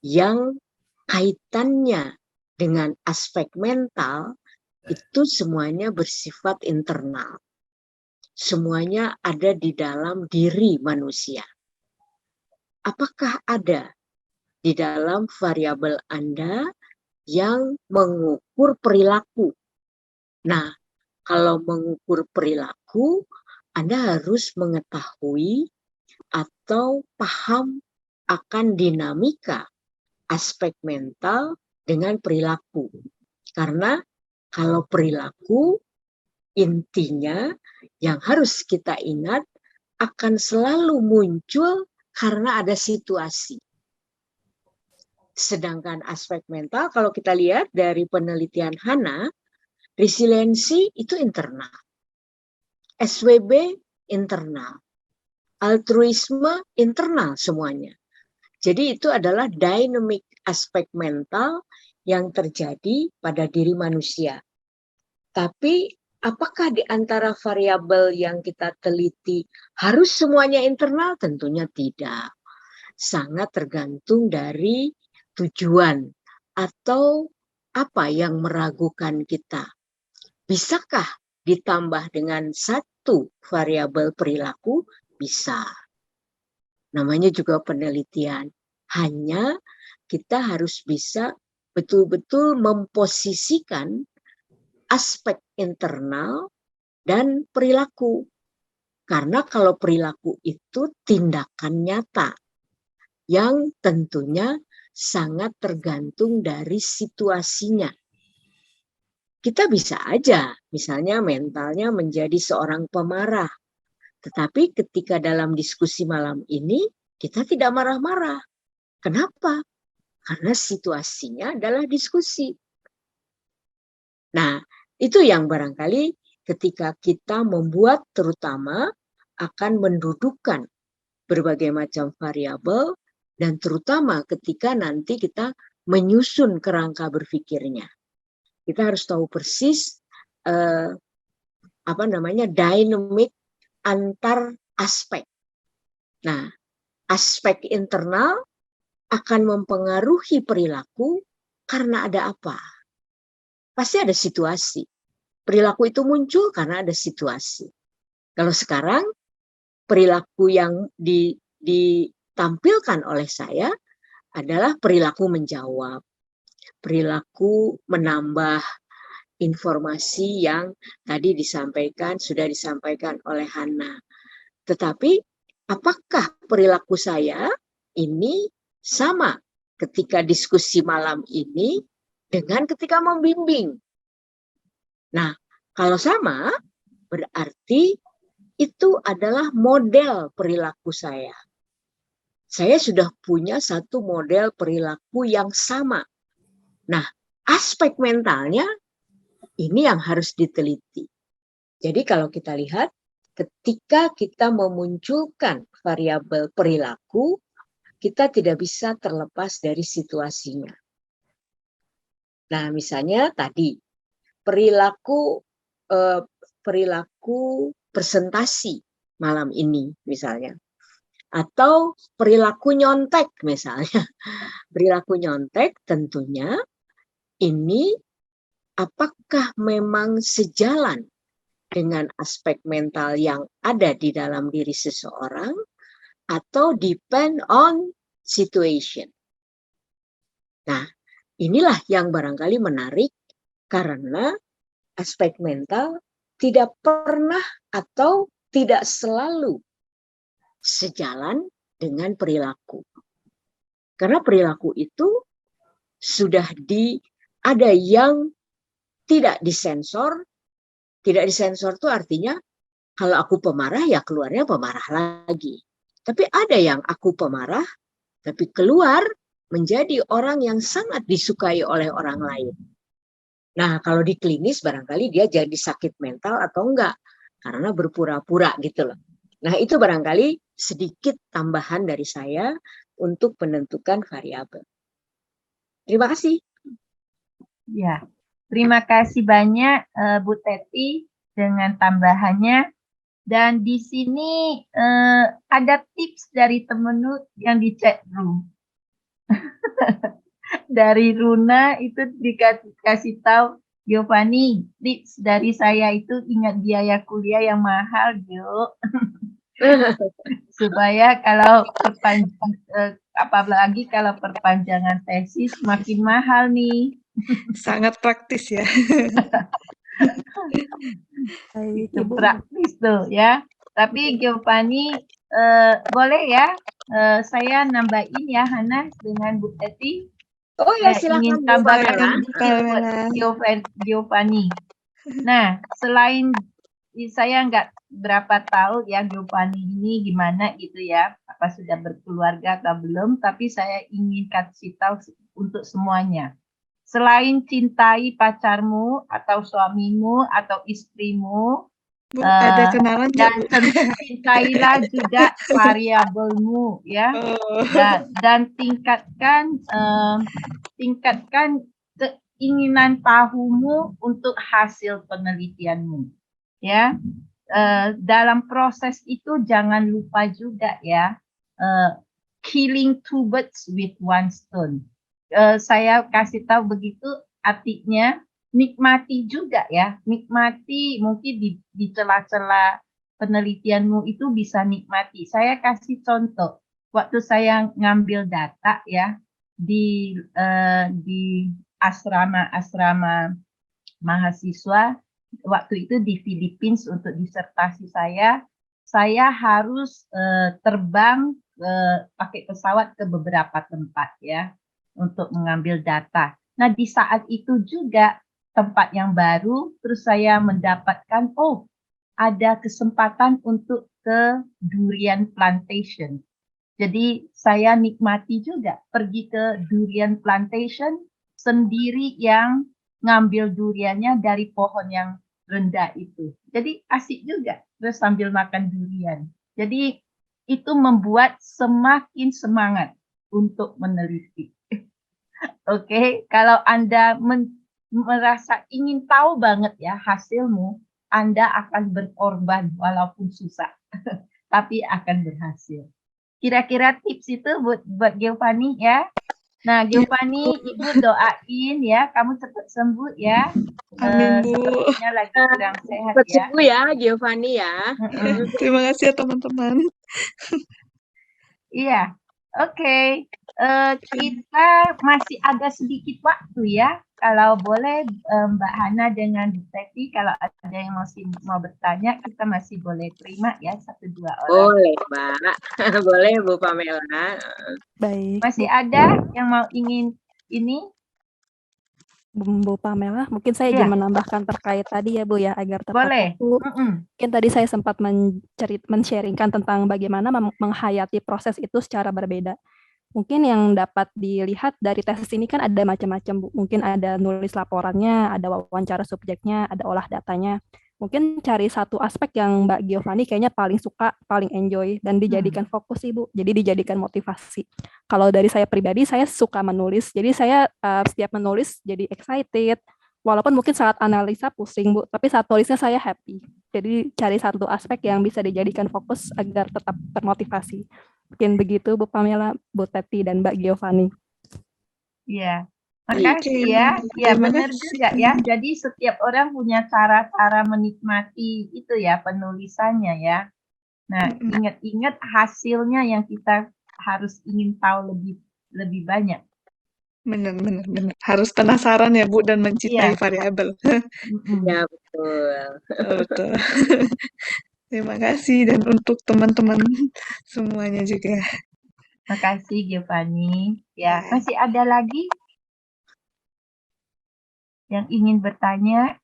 S7: yang kaitannya dengan aspek mental itu semuanya bersifat internal. Semuanya ada di dalam diri manusia. Apakah ada di dalam variabel Anda yang mengukur perilaku? Nah, kalau mengukur perilaku, Anda harus mengetahui atau paham akan dinamika aspek mental dengan perilaku. Karena kalau perilaku, intinya yang harus kita ingat akan selalu muncul karena ada situasi. Sedangkan aspek mental, kalau kita lihat dari penelitian Hana, resiliensi itu internal. SWB internal. Altruisme internal semuanya. Jadi itu adalah dynamic aspek mental yang terjadi pada diri manusia. Tapi apakah di antara variabel yang kita teliti harus semuanya internal? Tentunya tidak. Sangat tergantung dari tujuan atau apa yang meragukan kita. Bisakah ditambah dengan satu variabel perilaku? Bisa. Namanya juga penelitian. Hanya kita harus bisa betul-betul memposisikan aspek internal dan perilaku. Karena kalau perilaku itu tindakan nyata yang tentunya sangat tergantung dari situasinya. Kita bisa aja, misalnya mentalnya menjadi seorang pemarah. Tetapi ketika dalam diskusi malam ini, kita tidak marah-marah. Kenapa? Karena situasinya adalah diskusi. Nah, itu yang barangkali ketika kita membuat terutama akan mendudukkan berbagai macam variabel dan terutama ketika nanti kita menyusun kerangka berpikirnya. Kita harus tahu persis dinamik antar aspek. Nah, aspek internal akan mempengaruhi perilaku karena ada apa? Pasti ada situasi. Perilaku itu muncul karena ada situasi. Kalau sekarang perilaku yang ditampilkan oleh saya adalah perilaku menjawab, perilaku menambah informasi yang tadi sudah disampaikan oleh Hana. Tetapi apakah perilaku saya ini sama ketika diskusi malam ini dengan ketika membimbing? Nah, kalau sama, berarti itu adalah model perilaku saya. Saya sudah punya satu model perilaku yang sama. Nah, aspek mentalnya ini yang harus diteliti. Jadi kalau kita lihat, ketika kita memunculkan variabel perilaku, kita tidak bisa terlepas dari situasinya. Nah, misalnya tadi perilaku presentasi malam ini misalnya, atau perilaku nyontek misalnya. Perilaku nyontek tentunya ini apakah memang sejalan dengan aspek mental yang ada di dalam diri seseorang atau depend on situation. Nah, inilah yang barangkali menarik karena aspek mental tidak pernah atau tidak selalu sejalan dengan perilaku. Karena perilaku itu sudah ada yang tidak disensor. Tidak disensor itu artinya kalau aku pemarah ya keluarnya pemarah lagi. Tapi ada yang aku pemarah tapi keluar menjadi orang yang sangat disukai oleh orang lain. Nah, kalau di klinis barangkali dia jadi sakit mental atau enggak karena berpura-pura gitu loh. Nah, itu barangkali sedikit tambahan dari saya untuk menentukan variabel. Terima kasih.
S1: Ya, terima kasih banyak Bu Teti dengan tambahannya. Dan di sini ada tips dari temenku yang di chat room. Dari Runa itu dikasih tahu, Giovanni, tips dari saya itu ingat biaya kuliah yang mahal, Jo. Supaya kalau apalagi kalau perpanjangan tesis makin mahal nih.
S10: Sangat praktis ya.
S1: Itu praktis tuh ya. Tapi Giovanni boleh ya saya nambahin ya Hana dengan Bu Teti.
S7: Oh ya, silakan
S1: ingin tambahkan Giovanni. Nah, selain saya nggak berapa tahu ya Giovanni ini gimana gitu ya, apa sudah berkeluarga atau belum, tapi saya ingin kasih tahu untuk semuanya. Selain cintai pacarmu atau suamimu atau istrimu,
S10: Bu, ada kenalan
S1: dan cintailah juga variabelmu ya, dan tingkatkan keinginan tahumu untuk hasil penelitianmu ya. Dalam proses itu jangan lupa juga ya, killing two birds with one stone. Saya kasih tahu begitu artinya nikmati juga ya, nikmati mungkin di celah-celah penelitianmu itu bisa nikmati. Saya kasih contoh, waktu saya ngambil data ya di asrama mahasiswa, waktu itu di Filipina untuk disertasi saya harus terbang pakai pesawat ke beberapa tempat ya untuk mengambil data. Nah, di saat itu juga tempat yang baru, terus saya mendapatkan, ada kesempatan untuk ke durian plantation. Jadi saya nikmati juga pergi ke durian plantation sendiri yang ngambil duriannya dari pohon yang rendah itu. Jadi asik juga terus sambil makan durian. Jadi itu membuat semakin semangat untuk meneliti. Oke, kalau Anda merasa ingin tahu banget ya hasilmu, Anda akan berkorban walaupun susah, tapi akan berhasil. Kira-kira tips itu buat Giovanni ya. Nah, Giovanni, Ibu doain ya, kamu cepat sembuh ya.
S10: Amin, Bu.
S1: Sepertinya lagi kurang sehat
S7: Cepat
S1: ya.
S7: sembuh ya, Giovanni ya.
S10: Terima kasih ya teman-teman.
S1: Iya, oke. Kita masih ada sedikit waktu ya. Kalau boleh Mbak Hana dengan Bu Teti, kalau ada yang masih mau bertanya, kita masih boleh terima ya 1-2 orang.
S7: Boleh, Mbak. Boleh, Bu Pamela.
S2: Baik,
S1: Masih
S2: Bu.
S1: ada yang mau ingin ini?
S2: Bu Pamela, mungkin saya
S1: Iya.
S2: izin menambahkan terkait tadi ya Bu ya, agar tepat
S1: Boleh.
S2: waktu. Mungkin tadi saya sempat men-sharingkan tentang bagaimana menghayati proses itu secara berbeda. Mungkin yang dapat dilihat dari tesis ini kan ada macam-macam, Bu. Mungkin ada nulis laporannya, ada wawancara subjeknya, ada olah datanya. Mungkin cari satu aspek yang Mbak Giovanni kayaknya paling suka, paling enjoy, dan dijadikan fokus sih, Bu. Jadi dijadikan motivasi. Kalau dari saya pribadi, saya suka menulis. Jadi saya setiap menulis jadi excited. Walaupun mungkin saat analisa pusing, Bu. Tapi saat tulisnya saya happy. Jadi cari satu aspek yang bisa dijadikan fokus agar tetap termotivasi. Mungkin begitu Bu Pamela, Bu Teti, dan Mbak Giovanni.
S1: Iya, makasih ya. Ya
S10: Terima
S1: benar
S10: kasih.
S1: juga ya. Jadi setiap orang punya cara-cara menikmati itu ya penulisannya ya. Nah, ingat-ingat hasilnya yang kita harus ingin tahu lebih banyak.
S10: Benar. Harus penasaran ya, Bu, dan mencintai
S1: Iya.
S10: variabel.
S7: Ya, betul.
S10: Betul. Terima kasih, dan untuk teman-teman semuanya juga.
S1: Makasih Giovanni. Ya, masih ada lagi yang ingin bertanya?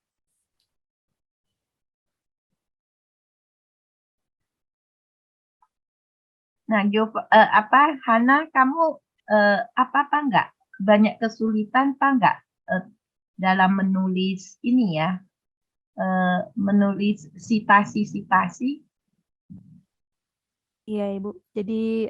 S1: Nah, Hana, kamu apa enggak? Banyak kesulitan apa enggak dalam menulis ini ya? Menulis sitasi-sitasi?
S2: Iya Ibu, jadi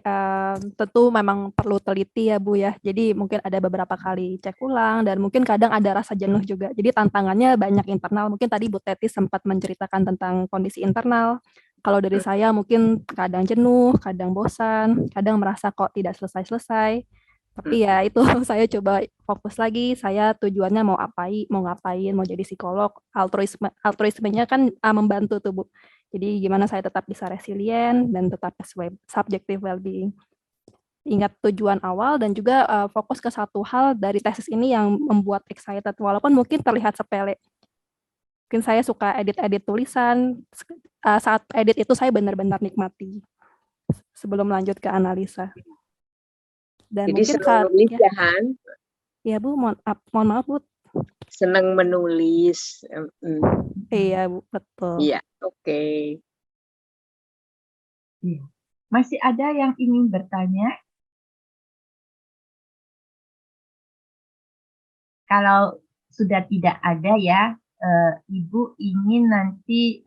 S2: tentu memang perlu teliti ya Bu ya. Jadi mungkin ada beberapa kali cek ulang dan mungkin kadang ada rasa jenuh juga. Jadi tantangannya banyak internal. Mungkin tadi Bu Teti sempat menceritakan tentang kondisi internal. Kalau dari saya mungkin kadang jenuh, kadang bosan, kadang merasa kok tidak selesai-selesai. Tapi ya itu saya coba fokus lagi. Saya tujuannya mau ngapain, mau jadi psikolog. Altruismenya kan membantu tuh Bu. Jadi gimana saya tetap bisa resilient dan tetap subjective well-being. Ingat tujuan awal dan juga fokus ke satu hal dari tesis ini yang membuat excited. Walaupun mungkin terlihat sepele. Mungkin saya suka edit-edit tulisan. Saat edit itu saya benar-benar nikmati sebelum lanjut ke analisa. Dan
S7: jadi
S2: mungkin
S7: senang menulis ya, Han?
S2: Ya Bu, mohon maaf Bu.
S7: Senang menulis.
S2: Iya Bu, betul.
S7: Iya, oke.
S1: Masih ada yang ingin bertanya? Kalau sudah tidak ada ya, Ibu ingin nanti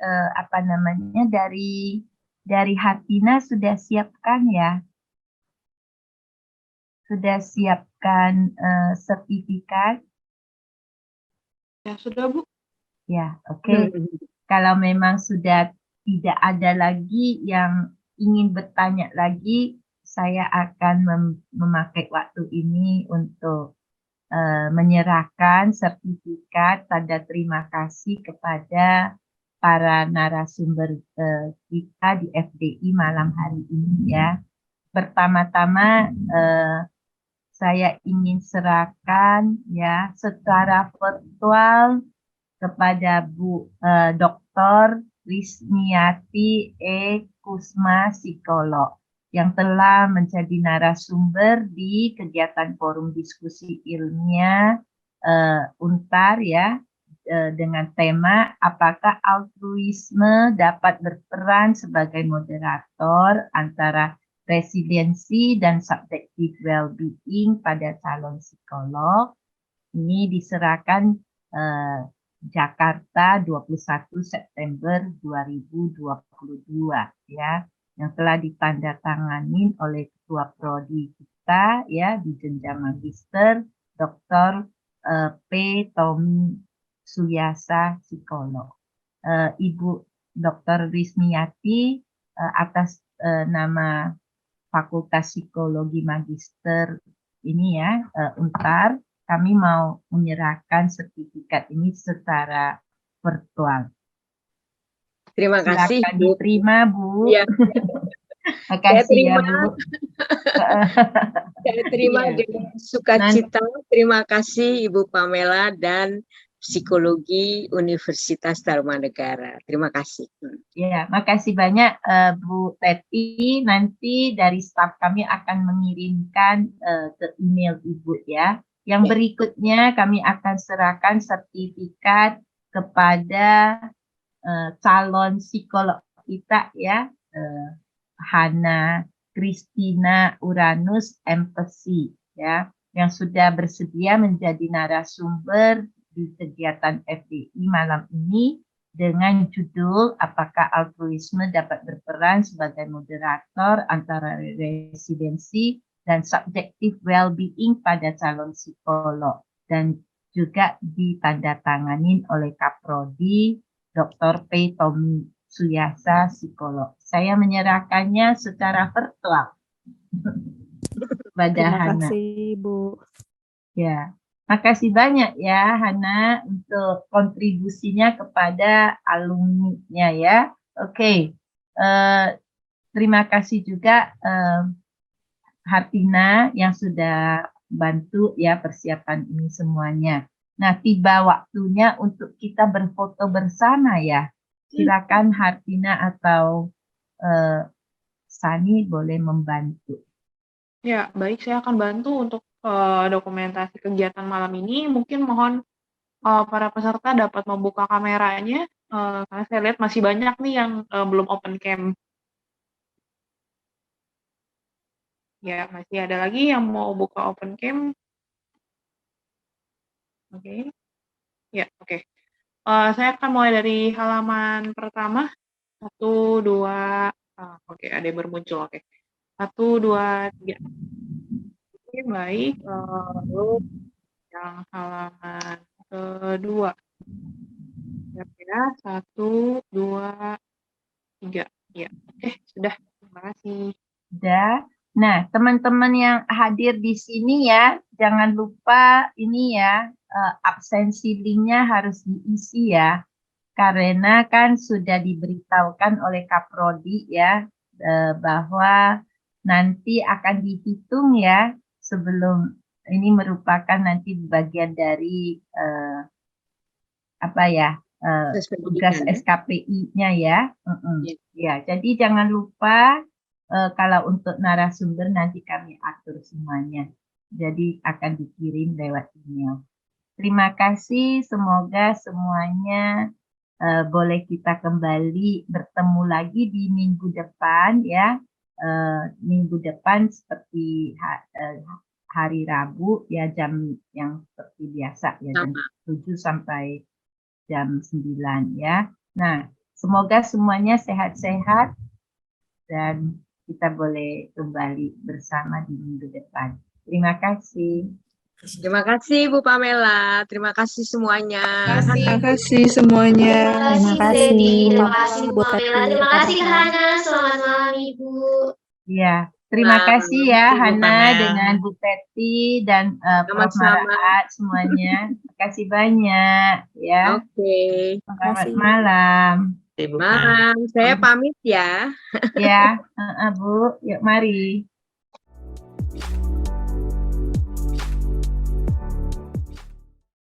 S1: dari Hatina sudah siapkan ya? Sudah siapkan sertifikat?
S5: Ya sudah Bu.
S1: Ya, oke. Kalau memang sudah tidak ada lagi yang ingin bertanya lagi, saya akan memakai waktu ini untuk menyerahkan sertifikat tanda terima kasih kepada para narasumber kita di FDI malam hari ini ya. Pertama-tama saya ingin serahkan ya secara virtual kepada Bu Dr. Risniati E. Kusma, psikolog, yang telah menjadi narasumber di kegiatan forum diskusi ilmiah UNTAR ya, dengan tema apakah altruisme dapat berperan sebagai moderator antara resiliensi dan subjective well-being pada calon psikolog. Ini diserahkan Jakarta 21 September 2022 ya, yang telah ditandatangani oleh Ketua Prodi kita ya di jenjang magister Dr. P. Tommy Suyasa psikolog. Ibu Dr. Rismiyati atas nama Fakultas Psikologi Magister ini ya Untar, kami mau menyerahkan sertifikat ini secara virtual.
S7: Terima kasih,
S1: Silakan
S7: Bu.
S1: diterima, Bu.
S7: Ya.
S1: Makasih ya, Bu.
S7: Saya terima
S1: Iya.
S7: dengan sukacita. Terima kasih Ibu Pamela dan Psikologi Universitas Tarumanegara. Terima kasih.
S1: Ya, makasih banyak Bu Teti. Nanti dari staf kami akan mengirimkan ke email Ibu ya. Yang berikutnya kami akan serahkan sertifikat kepada calon psikolog kita ya, Hana Christina Uranus Empathy ya, yang sudah bersedia menjadi narasumber di kegiatan FDI malam ini dengan judul apakah altruisme dapat berperan sebagai moderator antara residensi dan subjective well-being pada calon psikolog, dan juga ditandatangani oleh Kaprodi Dr. P. Tommy Suyasa psikolog. Saya menyerahkannya secara virtual pada
S2: Terima
S1: Hana.
S2: kasih, Bu.
S1: Ya, makasih banyak ya Hana untuk kontribusinya kepada alumni-nya ya. Oke, terima kasih juga Hartina yang sudah bantu ya persiapan ini semuanya. Nah, tiba waktunya untuk kita berfoto bersama ya. Silakan Hartina atau Sani boleh membantu.
S5: Ya, baik, saya akan bantu untuk dokumentasi kegiatan malam ini. Mungkin mohon para peserta dapat membuka kameranya, karena saya lihat masih banyak nih yang belum open cam. Ya, masih ada lagi yang mau buka open cam. Oke. Ya, oke. Saya akan mulai dari halaman pertama. 1, 2, oke, ada yang bermuncul, oke. 1, 2, 3. Oke, baik. Lalu yang halaman kedua. Ya, 1, 2, 3. Ya, oke, sudah. Terima kasih.
S1: Sudah. Nah, teman-teman yang hadir di sini ya, jangan lupa ini ya, absensi linknya harus diisi ya, karena kan sudah diberitahukan oleh Kaprodi ya, bahwa nanti akan dihitung ya, sebelum ini merupakan nanti bagian dari apa ya, tugas SKPI-nya ya. Ya, jadi jangan lupa. Kalau untuk narasumber nanti kami atur semuanya. Jadi akan dikirim lewat email. Terima kasih, semoga semuanya boleh kita kembali bertemu lagi di minggu depan ya. Minggu depan seperti hari Rabu ya, jam yang seperti biasa ya, jam 7 sampai jam 9 ya. Nah, semoga semuanya sehat-sehat dan kita boleh kembali bersama di minggu depan. Terima kasih.
S7: Terima kasih Bu Pamela. Terima kasih semuanya.
S10: Terima kasih semuanya.
S2: Terima kasih.
S11: Terima kasih Bu Pamela. Terima kasih Hana. Selamat malam Ibu.
S1: Ya, terima kasih ya Hana dengan Bu Teti dan Prof. Maraat semuanya. Terima kasih banyak ya.
S7: Oke.
S1: Selamat malam.
S7: Malam. Saya pamit ya.
S1: Ya, Bu. Yuk mari.